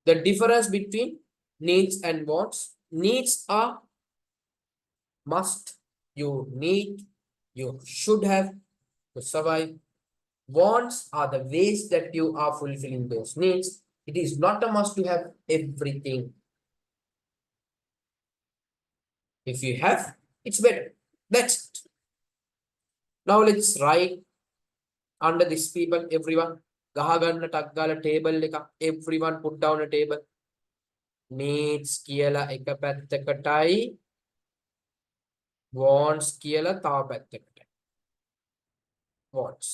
The difference between needs and wants. Needs are must. You need, you should have to survive. Wants are the ways that you are fulfilling those needs. It is not a must to have everything. If you have, it's better. That's it. Now let's write Under this people, everyone. Gahaganna taggala table එක. Everyone put down a table. Needs කියලා එක පැත්තකටයි. Wants කියලා තව පැත්තකට. Wants.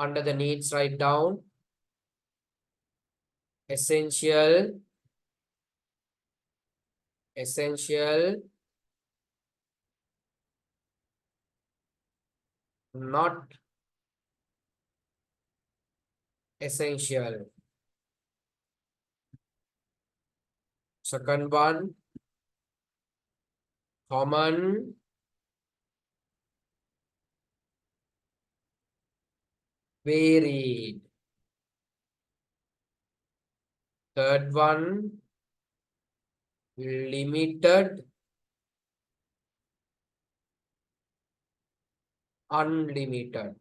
Under the needs, write down essential, not essential. Second one, common, varied. Third one, limited, unlimited.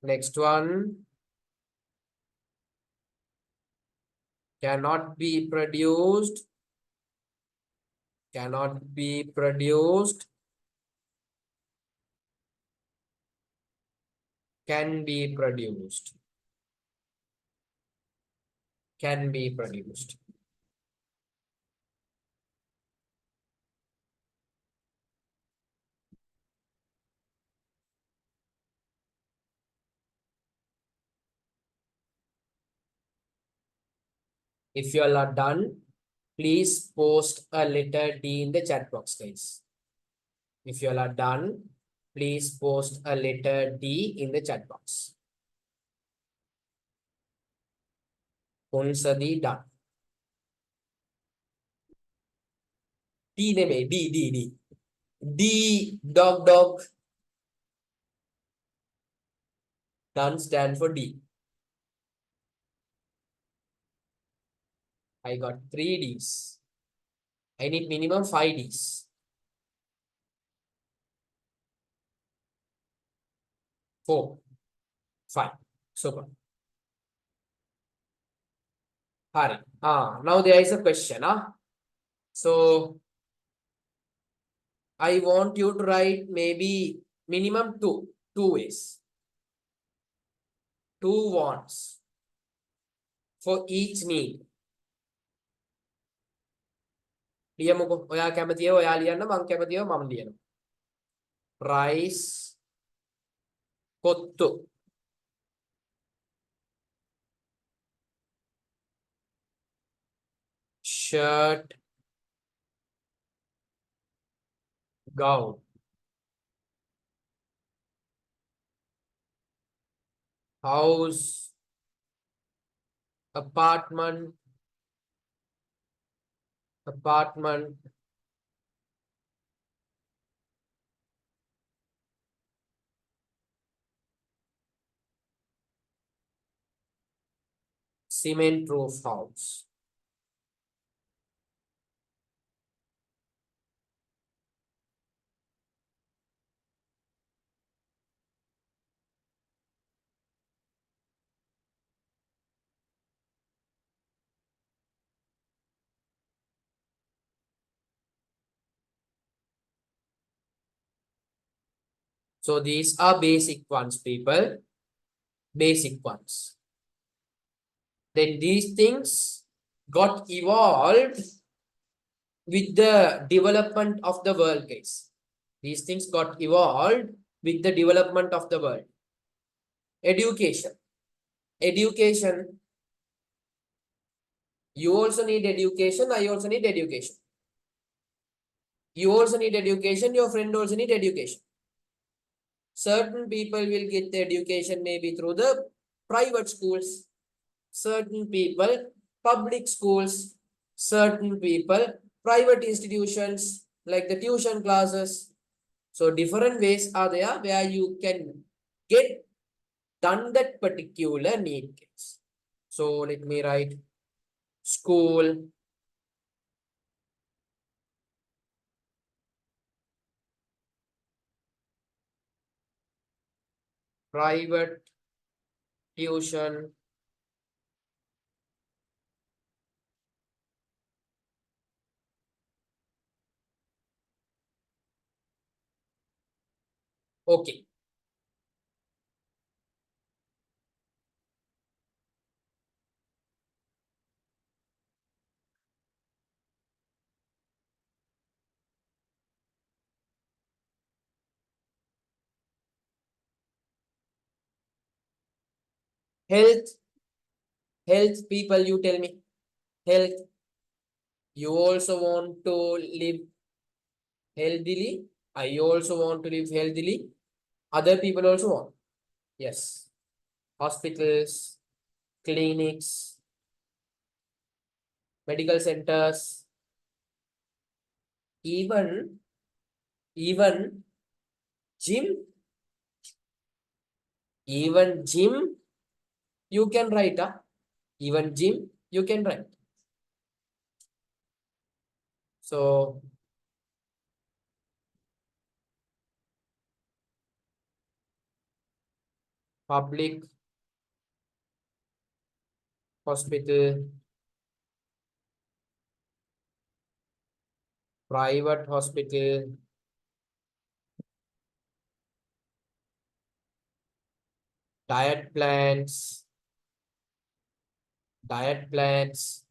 Next one, cannot be produced, cannot be produced, can be produced, can be produced. If you all are done, please post a letter D in the chat box, guys. If you all are done, please post a letter D in the chat box. Punsadi done. D name D. D dog. Done stand for D. I got 3 Ds. I need minimum 5 Ds. 4, 5. Super. Hari. Now there is a question. So I want you to write maybe minimum 2 ways. 2 wants for each need. ලියමුකෝ ඔයා කැමතිව ඔයා ලියන්න මම කැමතිව මම ලියනවා. Rice kottu shirt gown house apartment cement proof house. So these are basic ones, people. Basic ones. Then these things got evolved with the development of the world, guys. These things got evolved with the development of the world. Education. You also need education. I also need education. You also need education. Your friend also need education. Certain people will get the education maybe through the private schools. Certain people, public schools. Certain people, private institutions like the tuition classes. So different ways are there where you can get done that particular need case. So let me write school, private tuition, Okay. Health people, you tell me. Health. You also want to live healthily. I also want to live healthily. Other people also want. Yes. Hospitals, clinics, medical centers, even gym, even gym, you can write. Even gym, you can write. So, public hospital, private hospital, diet plans, diet plans,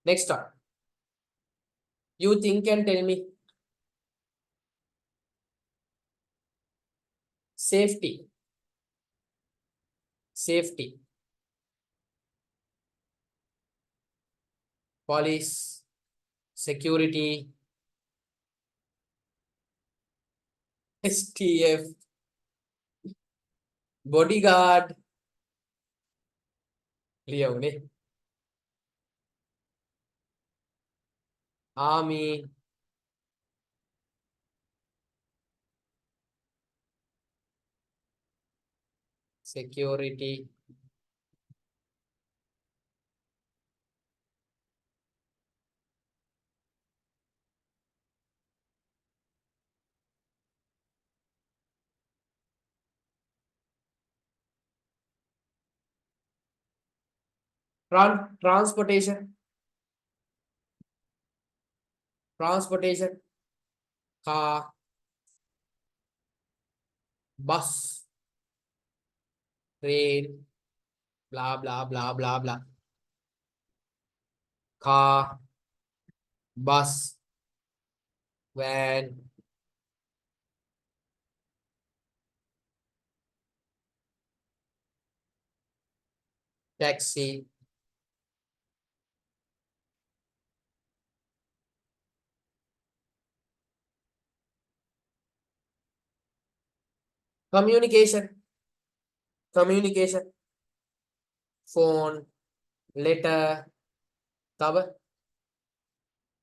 next one. You think and tell me. Safety, safety, police, security, STF, bodyguard, लिया army, security, transportation, transportation, car, bus, train, blah blah blah blah blah. Car, bus, van, taxi, communication, communication, phone, letter, cover,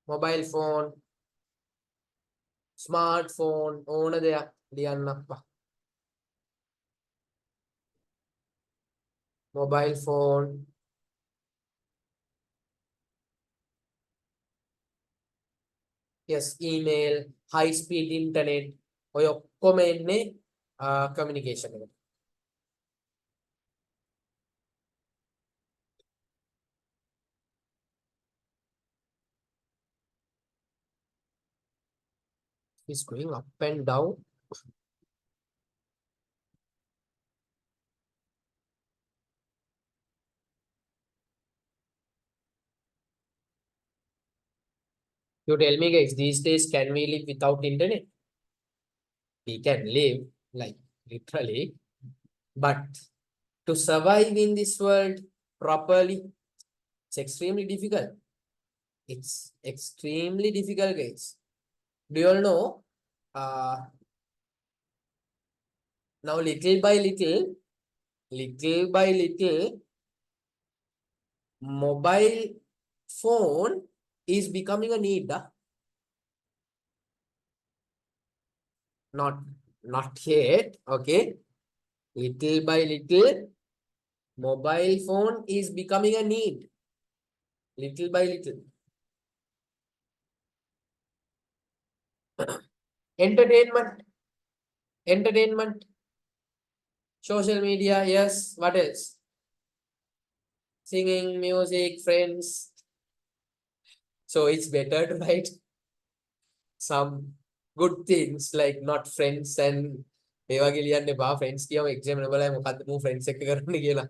mobile phone, smartphone, ඕන දෙයක් ලියන්නප්පා. Mobile phone, yes, email, high speed internet, ඔය ඔක්කොම එන්නේ communication එකට. It's going up and down. You tell me guys, these days can we live without internet? We can live, like literally, but to survive in this world properly, it's extremely difficult. It's extremely difficult, guys. Do you all know? Now little by little, mobile phone is becoming a need. Not yet. Okay. Little by little, mobile phone is becoming a need. Little by little. Entertainment. Entertainment. Social media, yes. What else? Singing, music, friends. So it's better to write some good things like not friends and ඒවා ලියන්න එපා friends කියම exam එක බලලා මොකද්ද මම friends එක්ක කරන්නේ කියලා.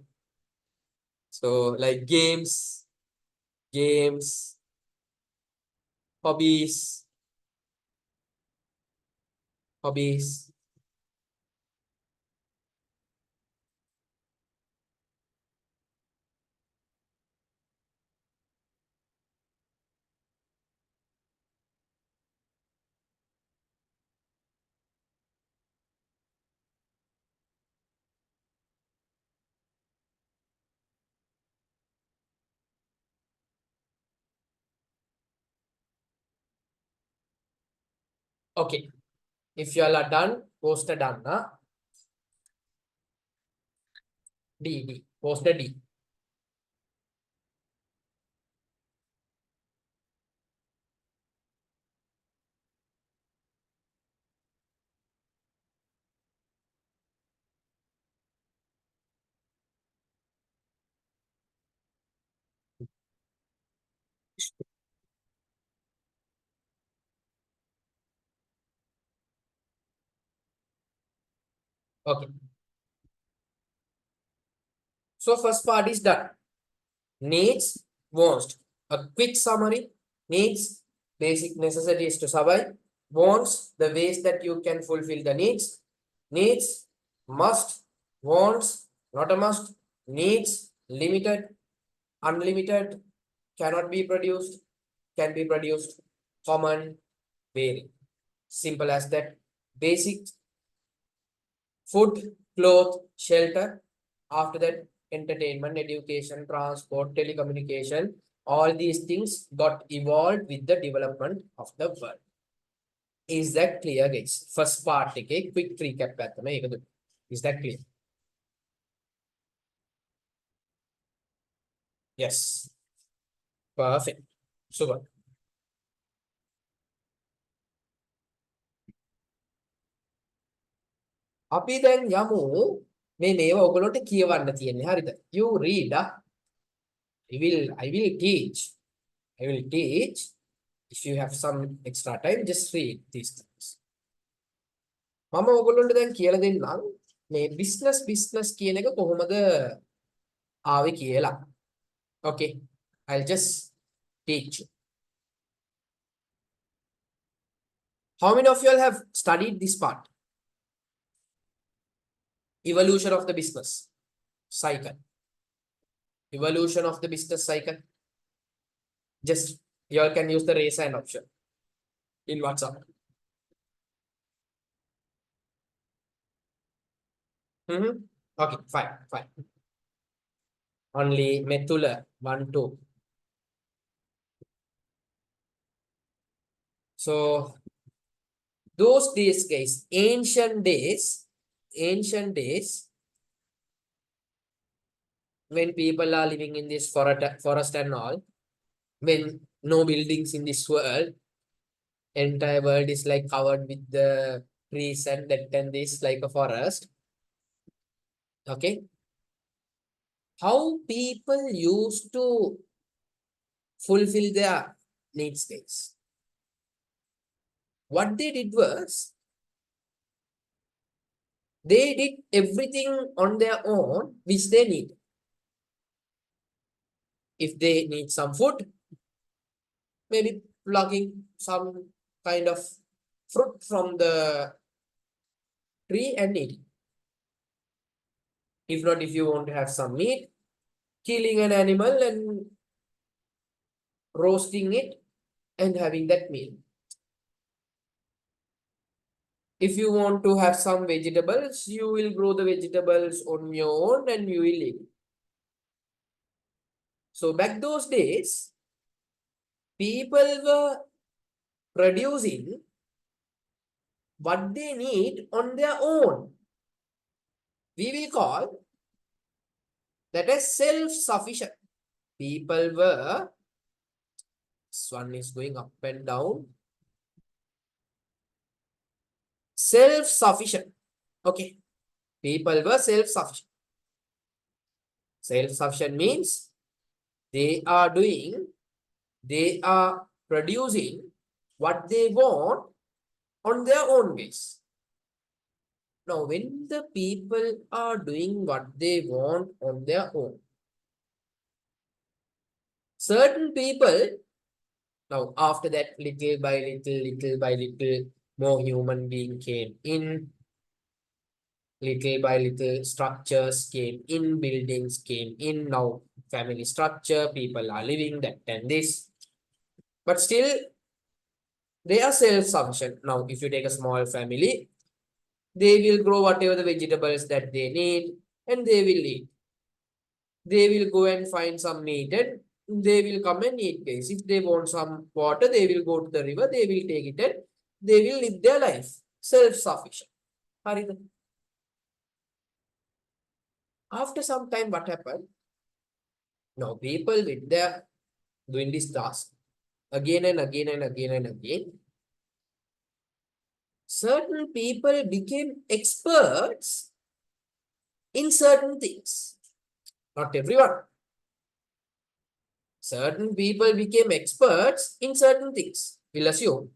So like games, hobbies. Okay, if you all are done, post a done. D, post a D. Okay, so first part is done. Needs, wants. A quick summary. Needs, basic necessities to survive. Wants, the ways that you can fulfill the needs. Needs, must, wants, not a must. Needs, limited, unlimited, cannot be produced, can be produced, common, vary. Simple as that. Basic, food, cloth, shelter. After that, entertainment, education, transport, telecommunication, all these things got evolved with the development of the world. Is that clear, guys? First part, okay, quick recap. Is that clear? Yes. Perfect. Super. අපි දැන් යමු මේ මේවා ඔයගොල්ලන්ට කියවන්න තියෙන්නේ හරිද? You read. I will teach. I will teach. If you have some extra time, just read these things. මම ඔයගොල්ලන්ට දැන් කියලා දෙන්නම් මේ business කියන එක කොහොමද ආවේ කියලා. Okay, I'll just teach you. How many of you all have studied this part? Evolution of the business cycle. Evolution of the business cycle. Just you all can use the raise hand option in WhatsApp. Okay, fine. Only Methula 1, 2. So those days, guys, ancient days, when people are living in this forest and all, when no buildings in this world, entire world is like covered with the trees and that and this like a forest. Okay, how people used to fulfill their needs, guys? What they did was they did everything on their own which they need. If they need some food, maybe plucking some kind of fruit from the tree and eating. If not, if you want to have some meat, killing an animal and roasting it and having that meal. If you want to have some vegetables, you will grow the vegetables on your own and you will eat. So back those days, people were producing what they need on their own. We will call that as self-sufficient. People were, this one is going up and down. Self-sufficient. Okay. People were self-sufficient. Self-sufficient means they are producing what they want on their own ways. Now, when the people are doing what they want on their own, certain people, now after that, little by little, more human being came in. Little by little, structures came in, buildings came in. Now, family structure, people are living that and this. But still, they are self-sufficient. Now, if you take a small family, they will grow whatever the vegetables that they need and they will eat. They will go and find some meat and they will come and eat, guys. If they want some water, they will go to the river, they will take it and they will live their life. Self-sufficient. After some time, what happened? Now, people with their doing this task again and again and again and again, certain people became experts in certain things. Not everyone. Certain people became experts in certain things. We'll assume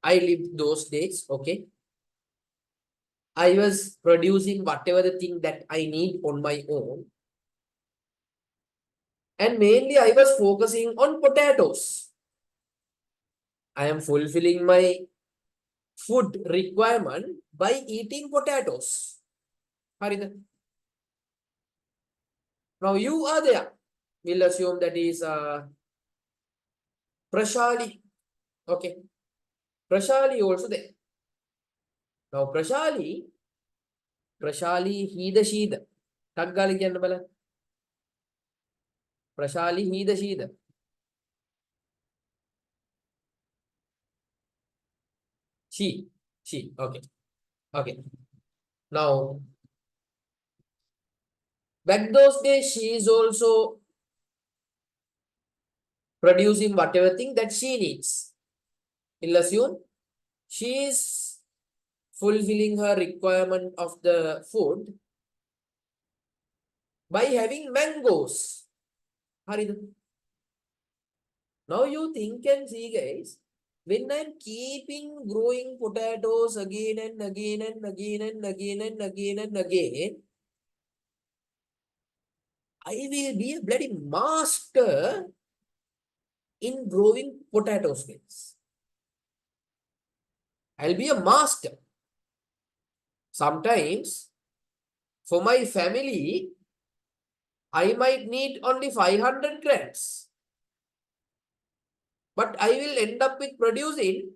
I lived those days, okay? I was producing whatever the thing that I need on my own. And mainly I was focusing on potatoes. I am fulfilling my food requirement by eating potatoes. Now you are there. We'll assume that is Prashali. Okay. Prashali also there. Now Prashali Hida Shida. Taggali kyanna bala. Prashali Hida Shida. She. Okay. Okay. Now, back those days, she is also producing whatever thing that she needs. We'll assume she is fulfilling her requirement of the food by having mangoes. Now you think and see, guys, when I'm keeping growing potatoes again and again and again and again and again and again, I will be a bloody master in growing potatoes, guys. I'll be a master. Sometimes, for my family, I might need only 500 grams. But I will end up with producing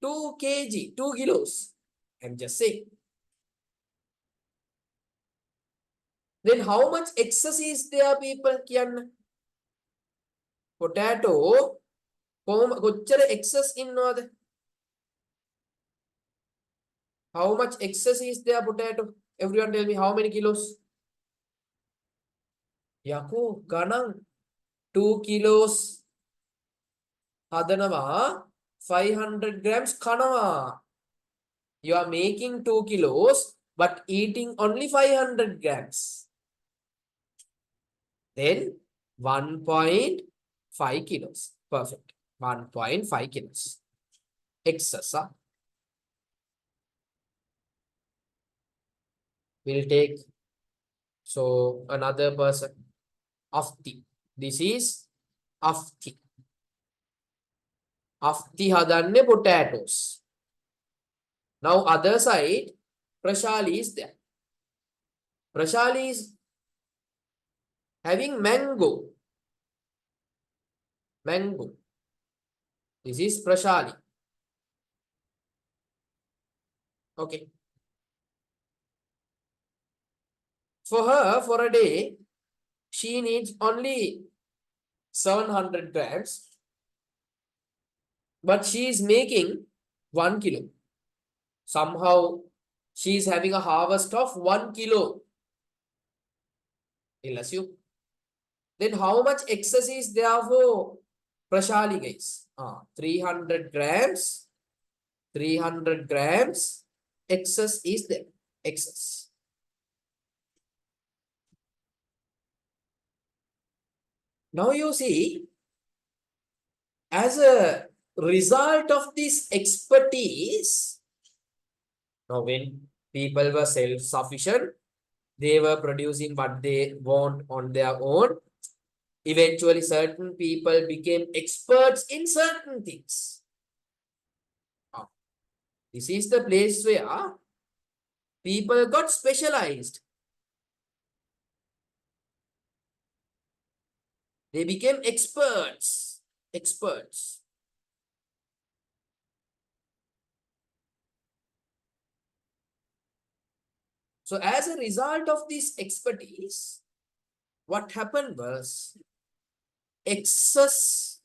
2 kg, 2 kilos. I'm just saying. Then how much excess is there, people? Potato, excess in the how much excess is there potato? Everyone tell me how many kilos? Yako, ganang 2 kilos hadanawa 500 grams kanawa. You are making 2 kilos but eating only 500 grams. Then 1.5 kilos. Perfect. 1.5 kilos. Excess. We'll take so another person. Afti. This is Afti. Afti hadanne potatoes. Now other side, Prashali is there. Prashali is having mango. Mango. This is Prashali. Okay. For her, for a day, she needs only 700 grams. But she is making 1 kilo. Somehow, she is having a harvest of 1 kilo. We'll assume. Then how much excess is there for Prashali, guys? 300 grams 300 grams excess is there. Excess. Now you see, as a result of this expertise, now when people were self-sufficient, they were producing what they want on their own. Eventually, certain people became experts in certain things. This is the place where people got specialized. They became experts. Experts. So as a result of this expertise, what happened was excess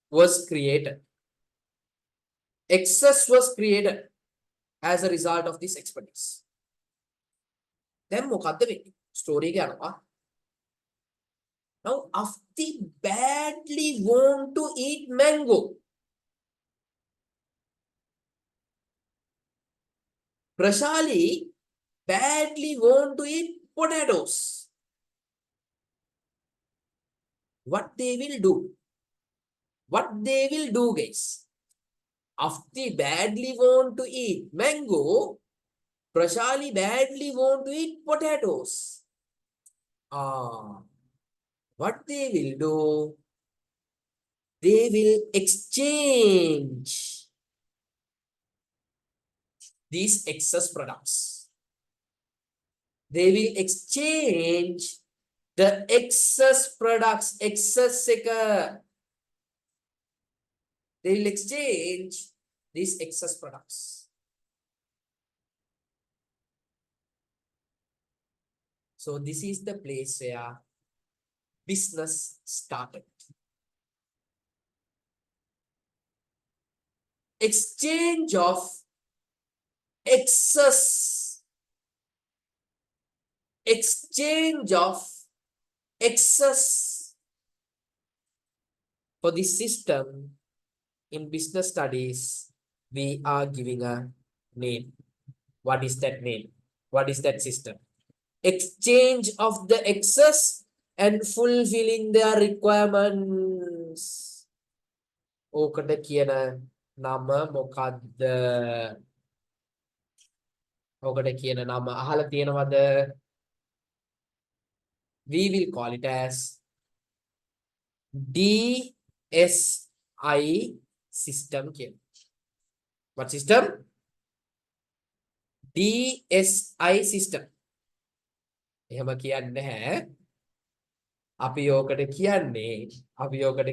was created. Excess was created as a result of this expertise. Then මොකද්ද වෙන්නේ? Story එක යනවා. Now, Afti badly want to eat mango. Prashali badly want to eat potatoes. What they will do? What they will do, guys? Afti badly want to eat mango. Prashali badly want to eat potatoes. What they will do? They will exchange these excess products. They will exchange the excess products. They will exchange these excess products. So this is the place where business started. Exchange of excess. Exchange of excess. For this system, in business studies, we are giving a name. What is that name? What is that system? Exchange of the excess and fulfilling their requirements. ඕකට කියන නම මොකද්ද? ඕකට කියන නම අහලා තියෙනවද? We will call it as DSI system. What system? DSI system. එහෙම කියන්නේ නැහැ. අපි ඕකට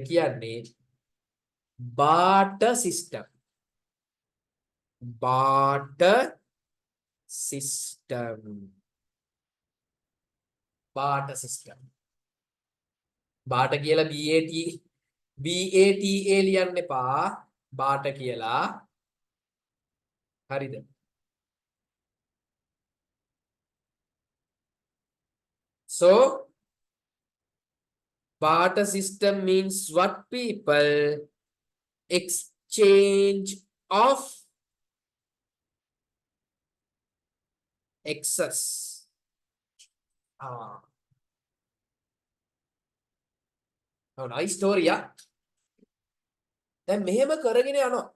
කියන්නේ barter system. Barter system. Barter system. Barter කියලා BATA ලියන්න එපා. Barter කියලා. හරිද? So, barter system means what people exchange of excess. Oh, nice story, yeah. Then මෙහෙම කරගෙන යනවා.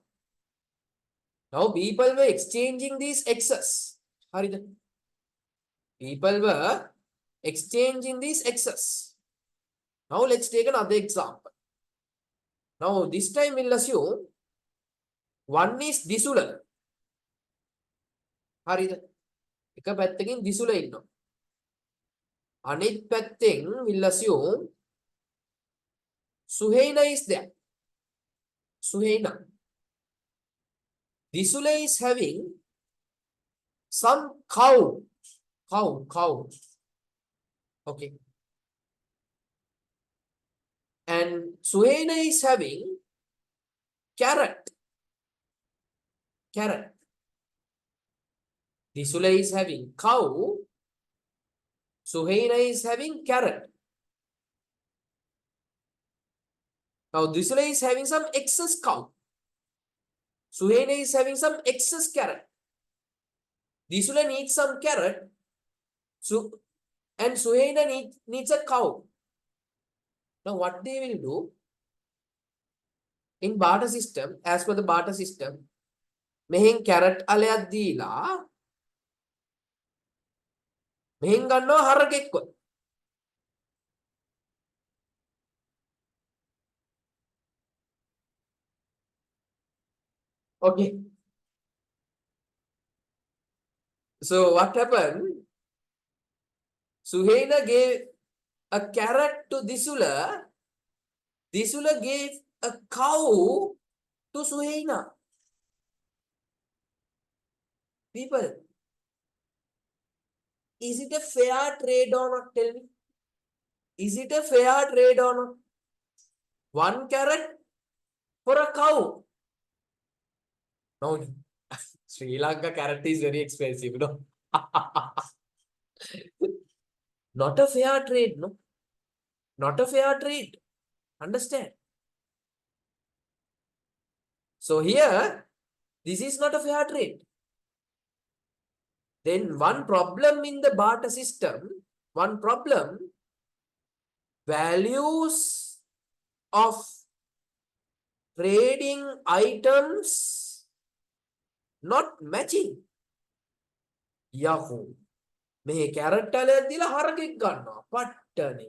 Now people were exchanging these excess. හරිද? People were exchanging these excess. Now let's take another example. Now this time we'll assume one is disula. හරිද? එක පැත්තකින් disula ඉන්නවා. අනිත් පැත්තෙන් we'll assume Suhaina is there. Suhaina. Disula is having some cow. Okay. And Suhaina is having carrot. Disula is having cow. Suhaina is having carrot. Now Disula is having some excess cow. Suhaina is having some excess carrot. Disula needs some carrot. And Suhaina needs a cow. Now what they will do in barter system, as per the barter system, මෙහෙන් carrot අලයක් දීලා මෙහෙන් ගන්නවා හරකෙක්ව. Okay. So what happened? Suhaina gave a carrot to Disula. Disula gave a cow to Suhaina. People, is it a fair trade or not? Tell me. Is it a fair trade or not? One carrot for a cow. No, Sri Lanka carrot is very expensive, no? Not a fair trade, no? Not a fair trade. Understand? So here, this is not a fair trade. Then one problem in the barter system, one problem, values of trading items not matching. Yahoo. මේ carrot අලයක් දීලා හරකෙක් ගන්නවා. පට්ටනේ.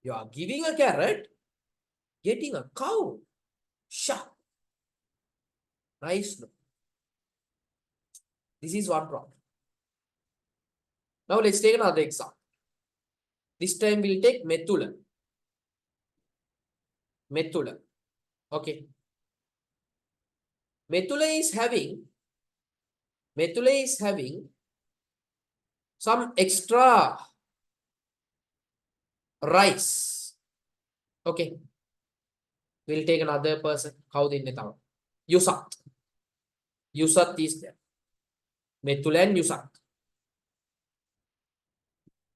You are giving a carrot, getting a cow. Shah. Nice. No? This is one problem. Now let's take another example. This time we'll take Methula. Methula. Okay. Methula is having some extra rice. Okay. We'll take another person. How the Netao? Yusat. Yusat is there. Methula and Yusat.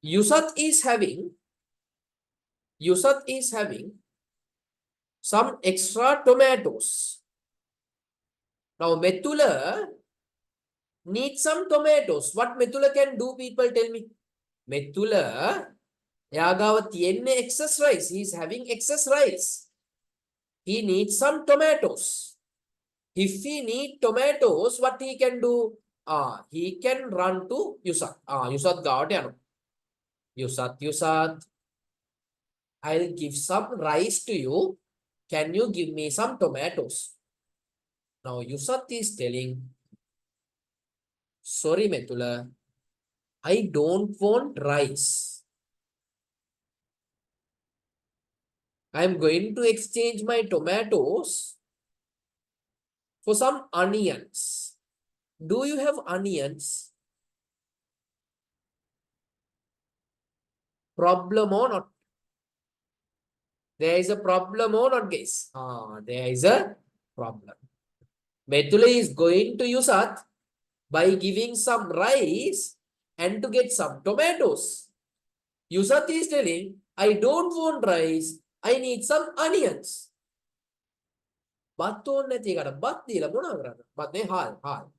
Yusat is having some extra tomatoes. Now Methula needs some tomatoes. What Methula can do, people tell me? Methula, එයාගාව තියෙන්නේ excess rice. He is having excess rice. He needs some tomatoes. If he need tomatoes, what he can do? He can run to Yusat. Yusat ගාවට යනවා. Yusat, I'll give some rice to you. Can you give me some tomatoes? Now Yusat is telling, sorry Methula, I don't want rice. I'm going to exchange my tomatoes for some onions. Do you have onions? Problem or not? There is a problem or not, guys? There is a problem. Methula is going to Yusat by giving some rice and to get some tomatoes. Yusat is telling, I don't want rice, I need some onions. බත් ඕනේ නැති එකට බත් දීලා මොනවා කරන්නේ? බත් නේ හාල්.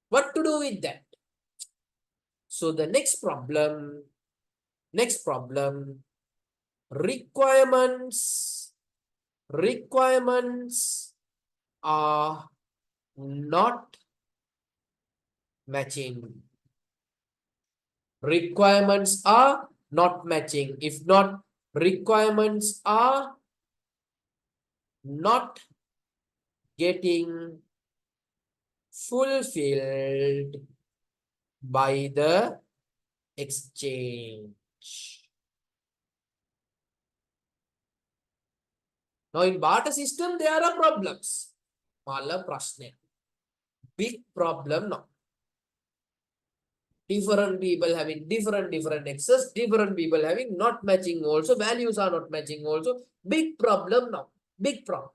What to do with that? So the next problem, requirements are not matching. Requirements are not matching. If not, requirements are not getting fulfilled by the exchange. Now in barter system, there are problems. Mala prashne. Big problem now. Different people having different excess, different people having not matching also, values are not matching also. Big problem now. Big problem.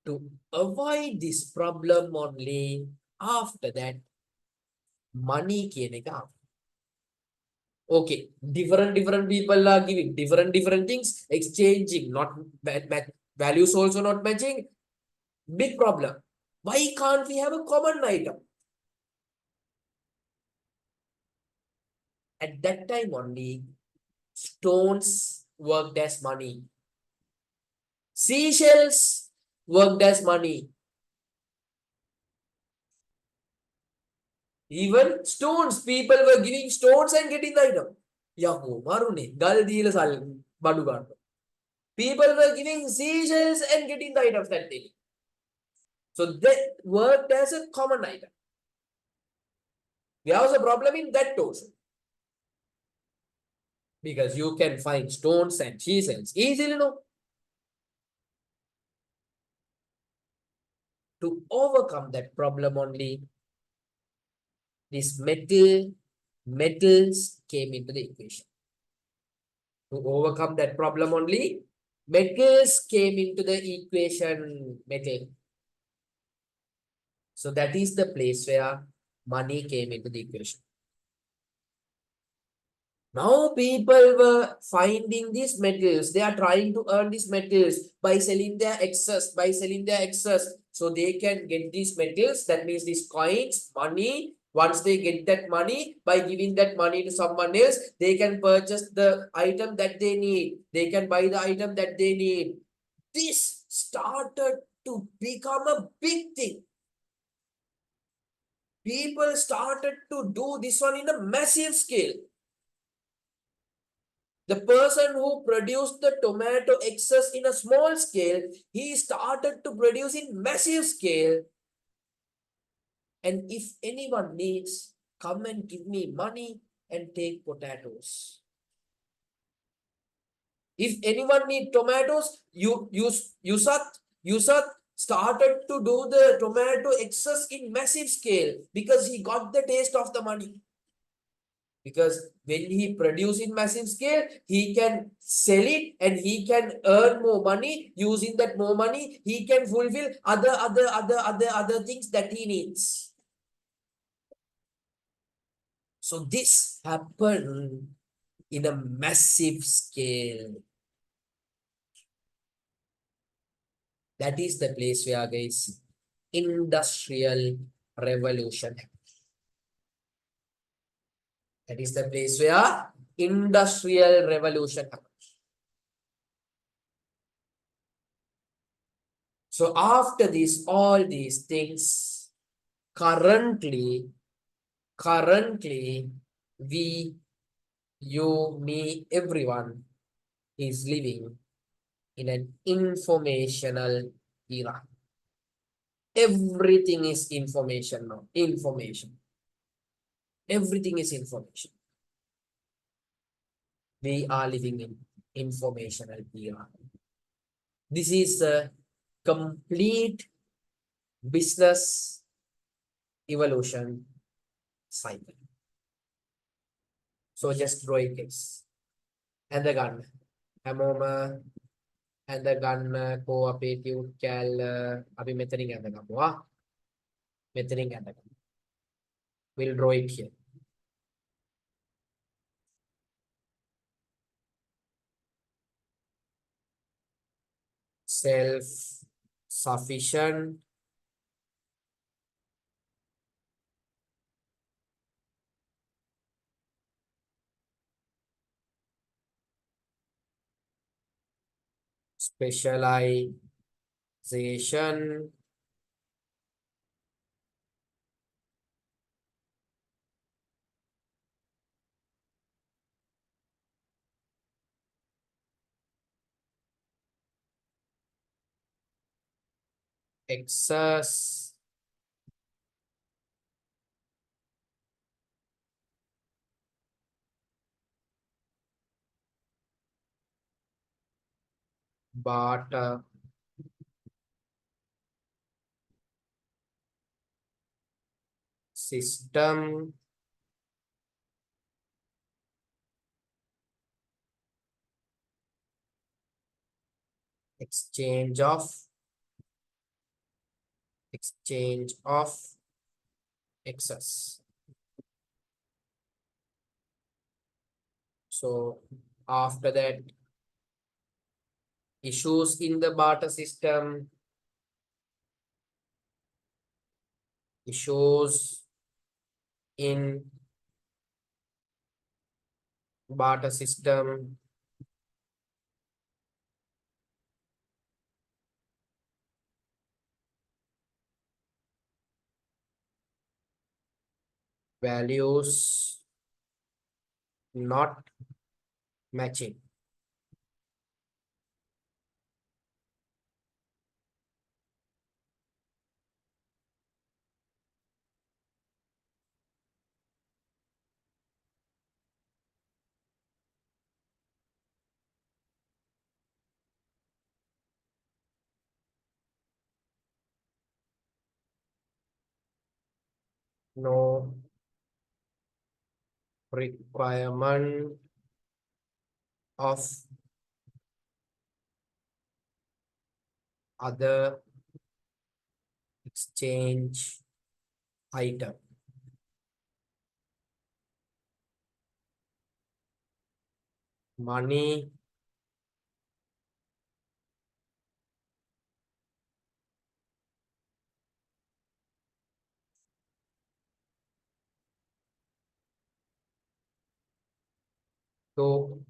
To avoid this problem only, after that, money කියන එක. Okay, different people are giving different things, exchanging, not values also not matching. Big problem. Why can't we have a common item? At that time only, stones worked as money. Seashells worked as money. Even stones, people were giving stones and getting the item. Yaho, marune, gal deal sal badu. People were giving seashells and getting the items that day. So that worked as a common item. There was a problem in that also. Because you can find stones and seashells easily, no? To overcome that problem only, this metals came into the equation. To overcome that problem only, metals came into the equation, metal. So that is the place where money came into the equation. Now people were finding these metals. They are trying to earn these metals by selling their excess, So they can get these metals, that means these coins, money. Once they get that money, by giving that money to someone else, they can purchase the item that they need. They can buy the item that they need. This started to become a big thing. People started to do this one in a massive scale. The person who produced the tomato excess in a small scale, he started to produce in massive scale. And if anyone needs, come and give me money and take potatoes. If anyone needs tomatoes, Yusat started to do the tomato excess in massive scale because he got the taste of the money. Because when he produces in massive scale, he can sell it and he can earn more money. Using that more money, he can fulfill other things that he needs. So this happened in a massive scale. That is the place where, guys, industrial revolution. That is the place where industrial revolution happened. So after this, all these things, currently, we, you, me, everyone is living in an informational era. Everything is information now. Information. Everything is information. We are living in informational era. This is a complete business evolution cycle. So just draw a case. And the gun. Hamoma and the gun cooperative cal abhi metering and the gun. Metering and the gun. We'll draw it here. Self-sufficient. Specialization. Excess. Barter. System. Exchange of excess. So after that, issues in the barter system, issues in barter system, values not matching. No requirement of other exchange item. Money to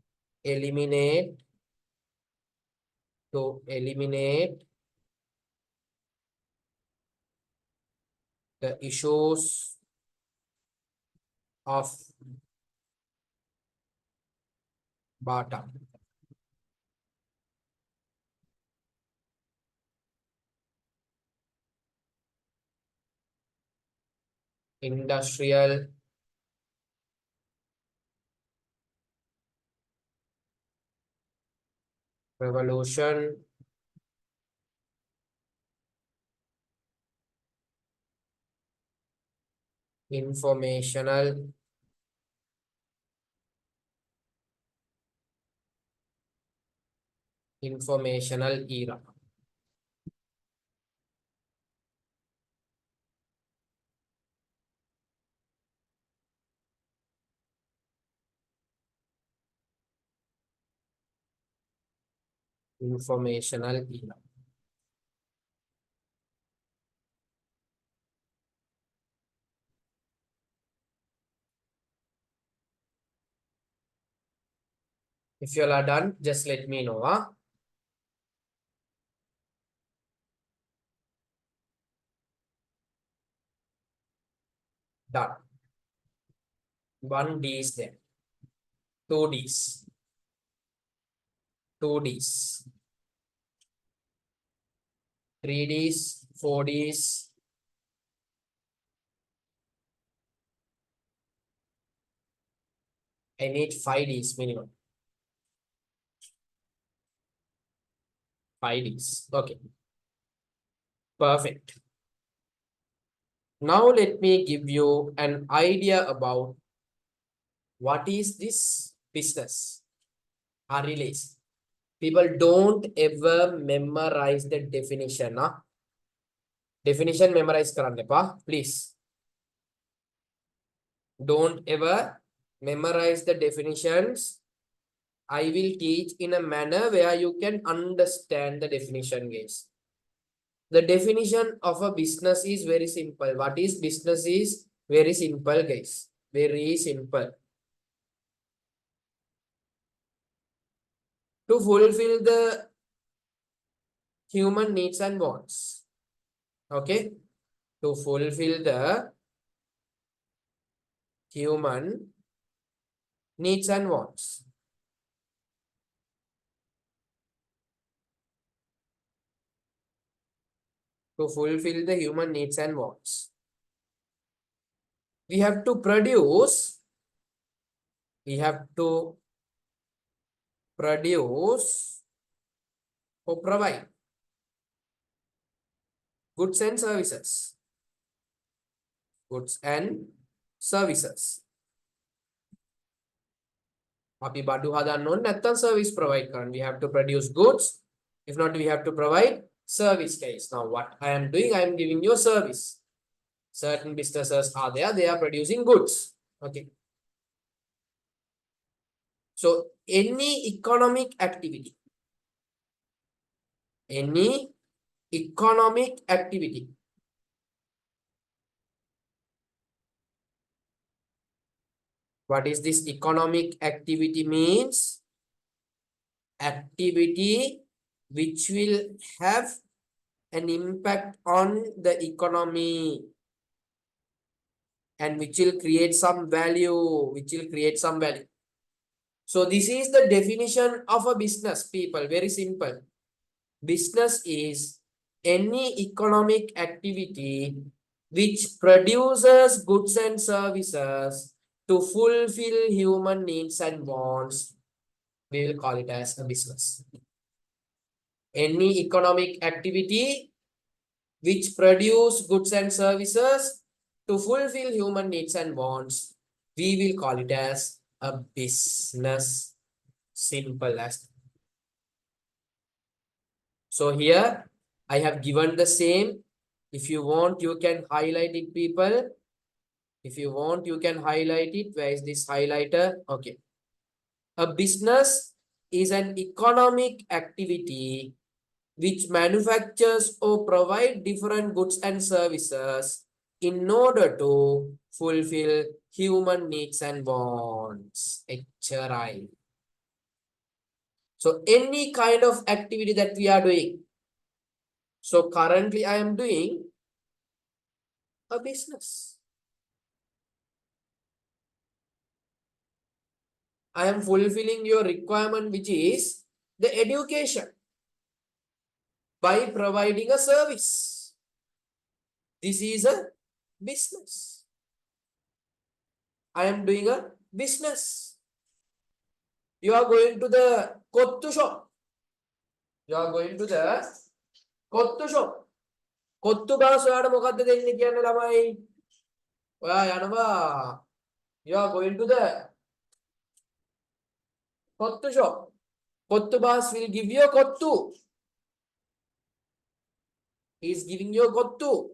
eliminate the issues of barter. Industrial revolution informational era. Informational era. If you all are done, just let me know. Huh? Done. 1D is there. 2Ds. 2Ds. 3Ds. 4Ds. I need 5Ds minimum. 5Ds. Okay. Perfect. Now let me give you an idea about what is this business or relation. People don't ever memorize the definition. Huh? Definition memorize karanne pa, please. Don't ever memorize the definitions. I will teach in a manner where you can understand the definition, guys. The definition of a business is very simple. What is business is very simple, guys. Very simple. To fulfill the human needs and wants. Okay. To fulfill the human needs and wants. To fulfill the human needs and wants. We have to produce. We have to produce or provide goods and services. Goods and services. අපි බඩු හදන්න ඕනේ නැත්නම් service provide කරන්න. We have to produce goods. If not, we have to provide service case. Now, what I am doing, I am giving you a service. Certain businesses are there, they are producing goods. Okay. So any economic activity, any economic activity, what is this economic activity means? Activity which will have an impact on the economy and which will create some value, So this is the definition of a business, people. Very simple. Business is any economic activity which produces goods and services to fulfill human needs and wants. We will call it as a business. Any economic activity which produce goods and services to fulfill human needs and wants, we will call it as a business. Simple as. So here I have given the same. If you want, you can highlight it, people. If you want, you can highlight it. Where is this highlighter? Okay. A business is an economic activity which manufactures or provide different goods and services in order to fulfill human needs and wants. HRI. So any kind of activity that we are doing. So currently I am doing a business. I am fulfilling your requirement, which is the education by providing a service. This is a business. I am doing a business. You are going to the Kottu shop. You are going to the Kottu shop. Kottu බාස් ඔයාට මොකද්ද දෙන්නේ කියන්නේ ළමයි? ඔයා යනවා. You are going to the Kottu shop. Kottu බාස් will give you a Kottu. He is giving you a Kottu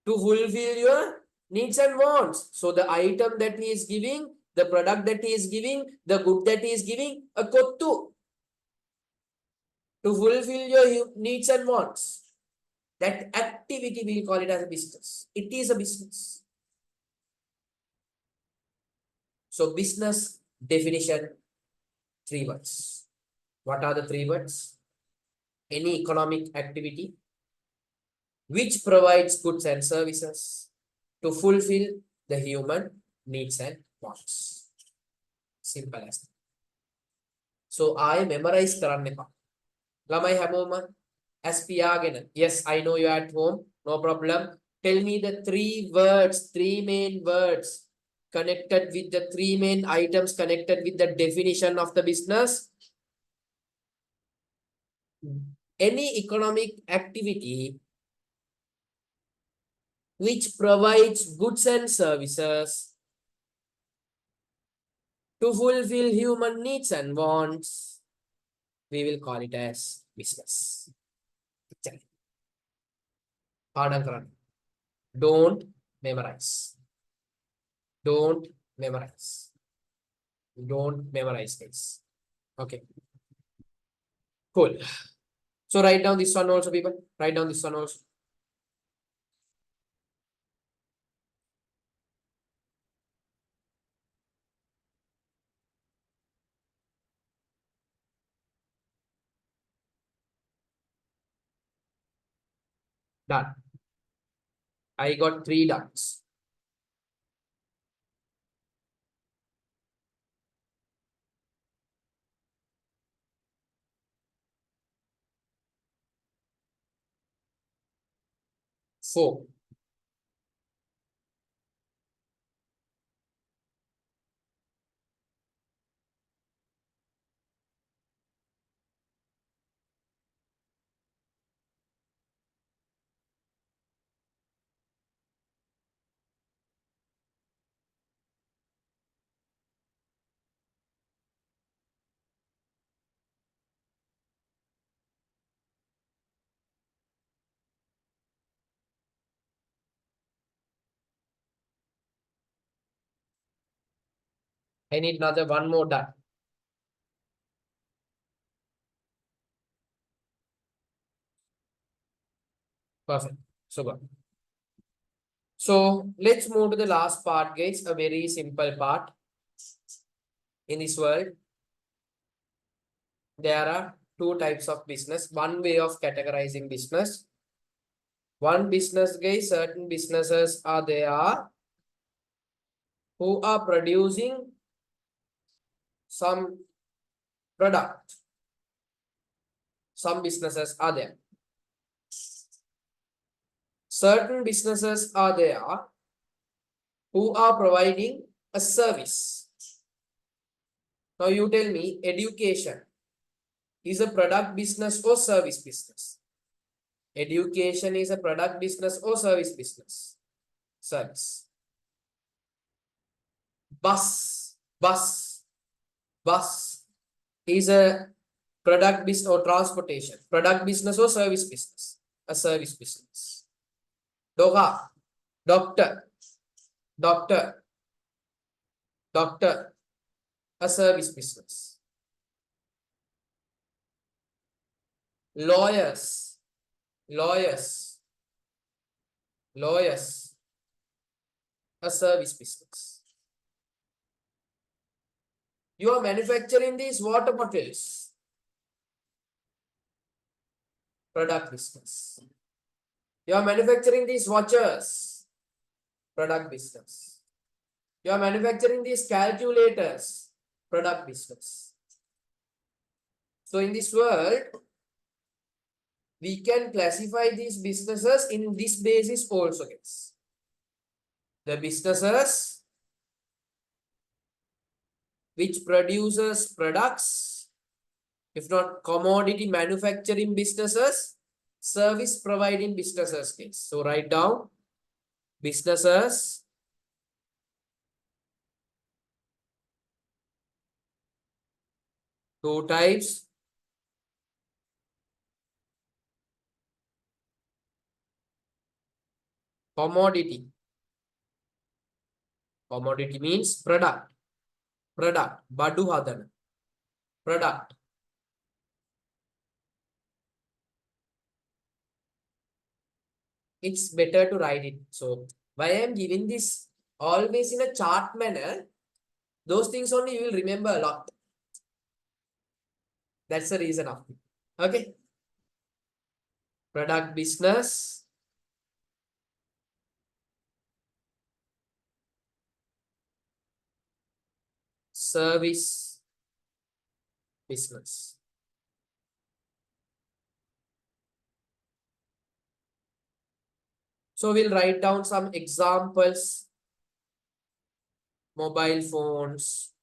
to fulfill your needs and wants. So the item that he is giving, the product that he is giving, the good that he is giving, a Kottu to fulfill your needs and wants. That activity we call it as a business. It is a business. So business definition, 3 words. What are the 3 words? Any economic activity which provides goods and services to fulfill the human needs and wants. Simple as that. So I memorize කරන්න එපා. ළමයි හැමෝම as පියාගෙන. Yes, I know you are at home. No problem. Tell me the 3 words, 3 main words connected with the 3 main items connected with the definition of the business. Any economic activity which provides goods and services to fulfill human needs and wants, we will call it as business. Don't memorize. Don't memorize. Don't memorize this. Okay. Cool. So write down this one also, people. Write down this one also. Done. I got 3 dots. Four. I need another one more done. Perfect. Super. So let's move to the last part, guys. A very simple part. In this world, there are two types of business. One way of categorizing business. One business, guys, certain businesses are there who are producing some product. Some businesses are there. Certain businesses are there who are providing a service. Now you tell me, education is a product business or service business? Education is a product business or service business? Service. Bus is a product business or transportation. Product business or service business? A service business. Doctor, a service business. Lawyers, a service business. You are manufacturing these water bottles, product business. You are manufacturing these watches, product business. You are manufacturing these calculators, product business. So in this world, we can classify these businesses in this basis also, guys. The businesses which produces products, if not commodity manufacturing businesses, service providing businesses, guys. So write down businesses two types. Commodity. Commodity means product. Badu hadana. Product. It's better to write it. So why I am giving this always in a chart manner, those things only you will remember a lot. That's the reason of it. Okay. Product business. Service business. So we'll write down some examples. Mobile phones,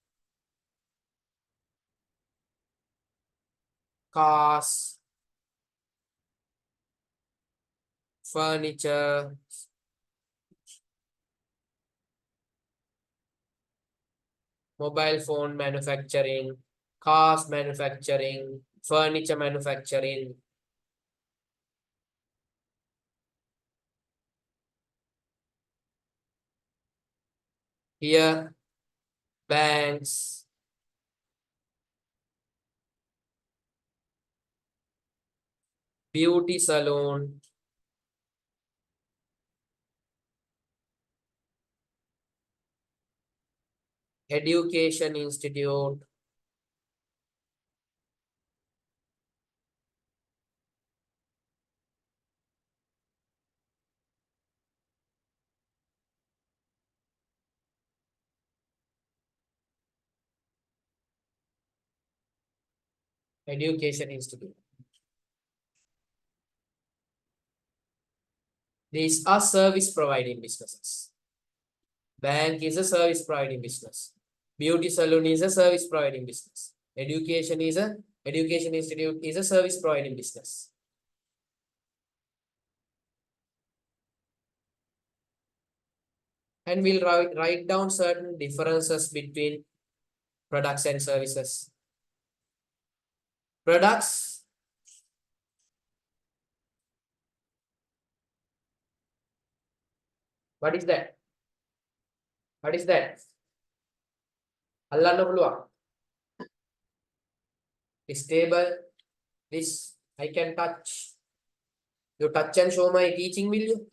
cars, furniture, mobile phone manufacturing, cars manufacturing, furniture manufacturing. Here, banks, beauty salon, education institute, education institute. These are service providing businesses. Bank is a service providing business. Beauty salon is a service providing business. Education institute is a service providing business. And we'll write down certain differences between products and services. Products, what is that? What is that? අල්ලන්න පුළුවන්. Stable. This I can touch. You touch and show my teaching, will you?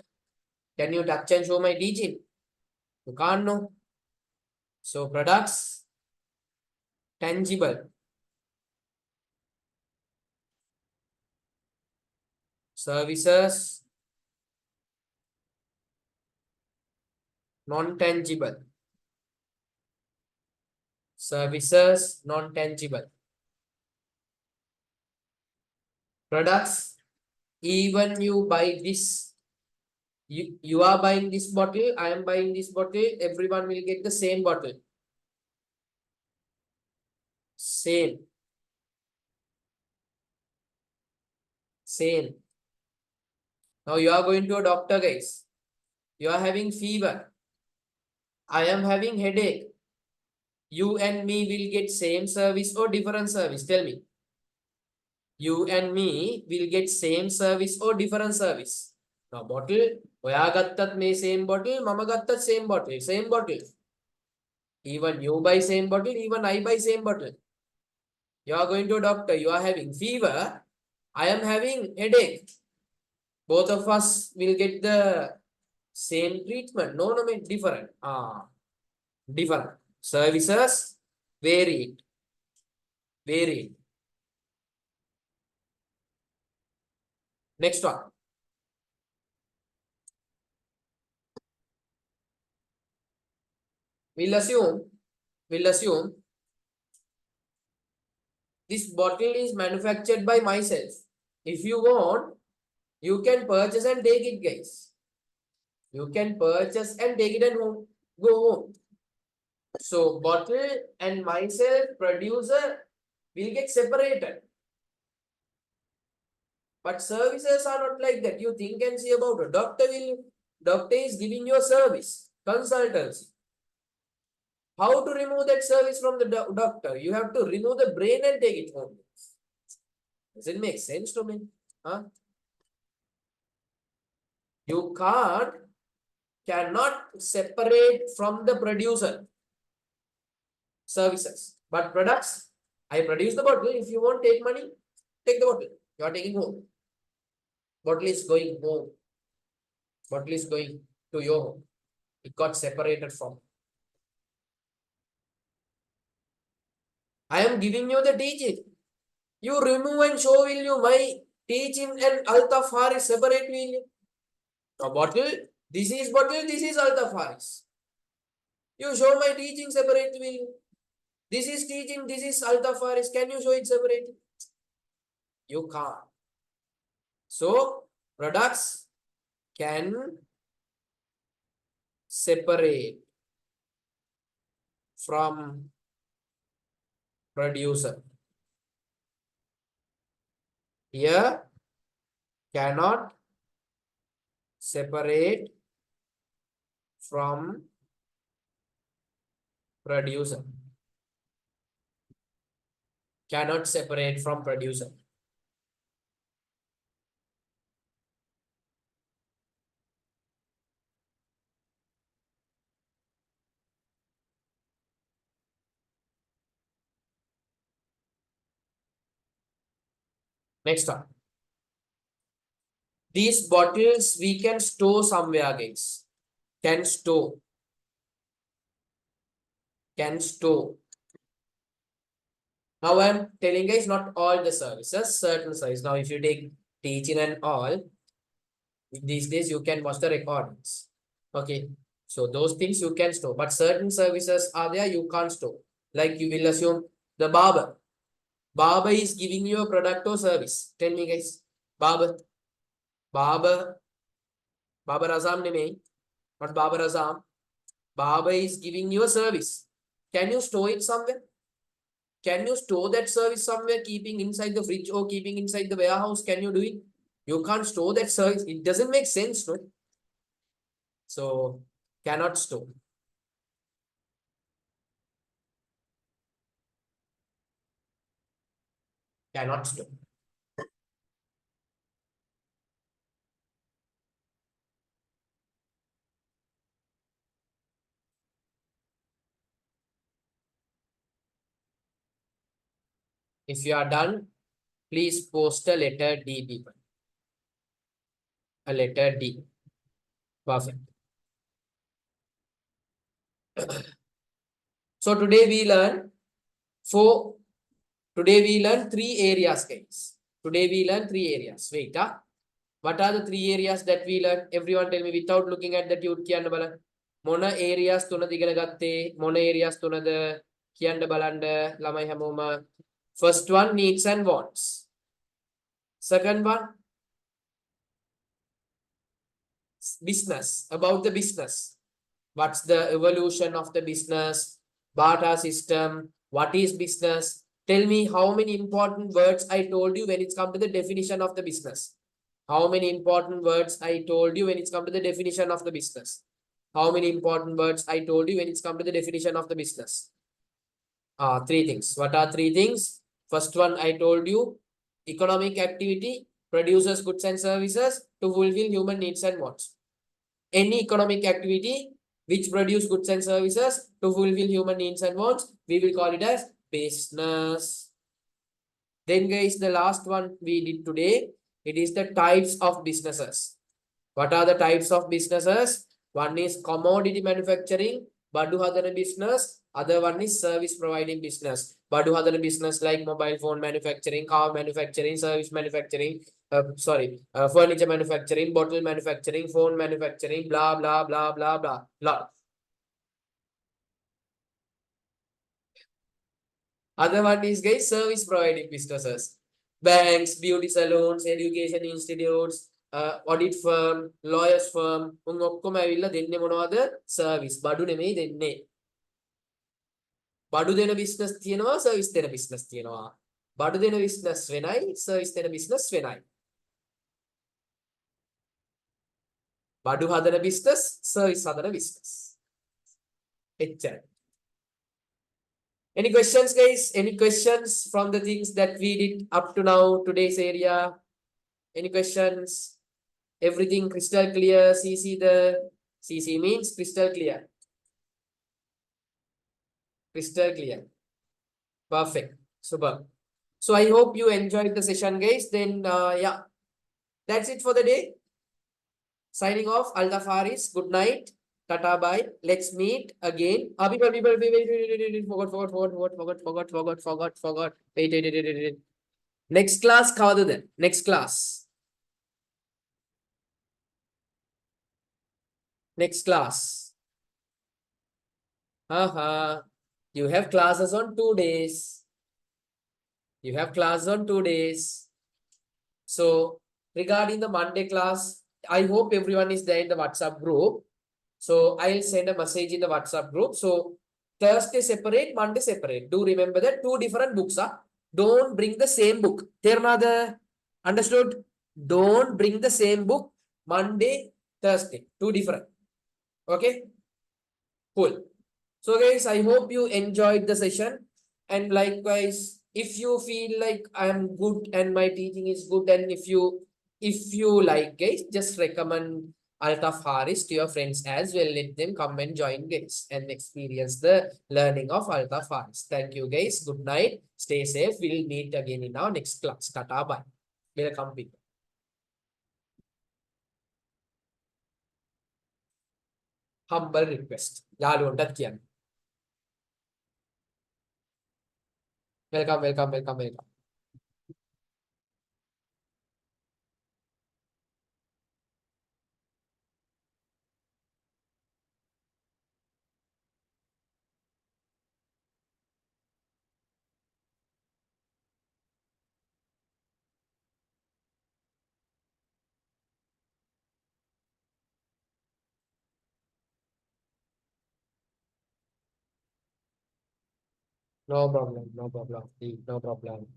Can you touch and show my teaching? You can't know. So products, tangible. Services, non-tangible. Services, non-tangible. Products, even you buy this, you are buying this bottle, I am buying this bottle, everyone will get the same bottle. Same. Same. Now you are going to a doctor, guys. You are having fever. I am having headache. You and me will get same service or different service? Tell me. You and me will get same service or different service? Now bottle, ඔයා ගත්තත් මේ same bottle, මම ගත්තත් same bottle, same bottle. Even you buy same bottle, even I buy same bottle. You are going to a doctor, you are having fever, I am having headache. Both of us will get the same treatment. No, different. Different. Services varied. Varied. Next one. We'll assume this bottle is manufactured by myself. If you want, you can purchase and take it, guys. You can purchase and take it and go home. So bottle and myself, producer, will get separated. But services are not like that. You think and see about it. Doctor is giving you a service, consultancy. How to remove that service from the doctor? You have to remove the brain and take it home. Does it make sense to me? Huh? You cannot separate from the producer services. But products, I produce the bottle. If you want take money, take the bottle. You are taking home. Bottle is going home. Bottle is going to your home. It got separated from. I am giving you the teaching. You remove and show will you my teaching and Altaf Haris separate will you? A bottle, this is bottle, this is Altaf Haris. You show my teaching separate will you? This is teaching, this is Altaf Haris. Can you show it separate? You can't. So products can separate from producer. Here cannot separate from producer. Cannot separate from producer. Next one. These bottles we can store somewhere, guys. Can store. Can store. Now I'm telling guys not all the services, certain services. Now if you take teaching and all, these days you can watch the recordings. Okay. So those things you can store, but certain services are there you can't store. Like you will assume the barber. Barber is giving you a product or service. Tell me guys. Barber Azam name, not Barber Azam. Barber is giving you a service. Can you store it somewhere? Can you store that service somewhere, keeping inside the fridge or keeping inside the warehouse? Can you do it? You can't store that service. It doesn't make sense, no? So, cannot store. Cannot store. If you are done, please post a letter D, people. A letter D. Perfect. So today we learn four. Today we learn three areas, guys. Today we learn three areas. Wait, what are the three areas that we learn? Everyone tell me without looking at the tute කියන්න බලන්න. මොන areas තුනද ඉගෙන ගත්තේ? මොන areas තුනද කියන්න බලන්න ළමයි හැමෝම. First one, needs and wants. Second one, business, about the business. What's the evolution of the business? Barter system. What is business? Tell me how many important words I told you when it's come to the definition of the business. How many important words I told you when it's come to the definition of the business? How many important words I told you when it's come to the definition of the business? Three things. What are three things? First one, I told you, economic activity produces goods and services to fulfill human needs and wants. Any economic activity which produce goods and services to fulfill human needs and wants, we will call it as business. Then guys, the last one we did today, it is the types of businesses. What are the types of businesses? One is commodity manufacturing, badu hadana business. Other one is service providing business. Badu hadana business like mobile phone manufacturing, car manufacturing, service manufacturing, furniture manufacturing, bottle manufacturing, phone manufacturing, blah, blah, blah, blah, blah, blah. Other one is guys, service providing businesses. Banks, beauty salons, education institutes, audit firm, lawyers firm, ඔක්කොම ඇවිල්ලා දෙන්නේ මොනවද? Service. බඩු නෙමෙයි දෙන්නේ. බඩු දෙන business තියෙනවා, service දෙන business තියෙනවා. බඩු දෙන business වෙනයි, service දෙන business වෙනයි. බඩු හදන business, service හදන business. එච්චරයි. Any questions, guys? Any questions from the things that we did up to now, today's area? Any questions? Everything crystal clear? CC the CC means crystal clear. Crystal clear. Perfect. Super. So I hope you enjoyed the session, guys. Then, yeah, that's it for the day. Signing off. Altaf Haris. Good night. Tata bye. Let's meet again. People, forgot. Wait. Next class, kavadu then. Next class. Next class. You have classes on 2 days. You have classes on 2 days. So regarding the Monday class, I hope everyone is there in the WhatsApp group. So I'll send a message in the WhatsApp group. So Thursday separate, Monday separate. Do remember that 2 different books are. Don't bring the same book. Understood? Don't bring the same book Monday, Thursday. 2 different. Okay? Cool. So guys, I hope you enjoyed the session. And likewise, if you feel like I am good and my teaching is good, and if you like, guys, just recommend Altaf Haris to your friends as well. Let them come and join, guys, and experience the learning of Altaf Haris. Thank you, guys. Good night. Stay safe. We'll meet again in our next class. Tata, bye. Welcome, people. Humble request. Welcome. No problem. No problem. No problem.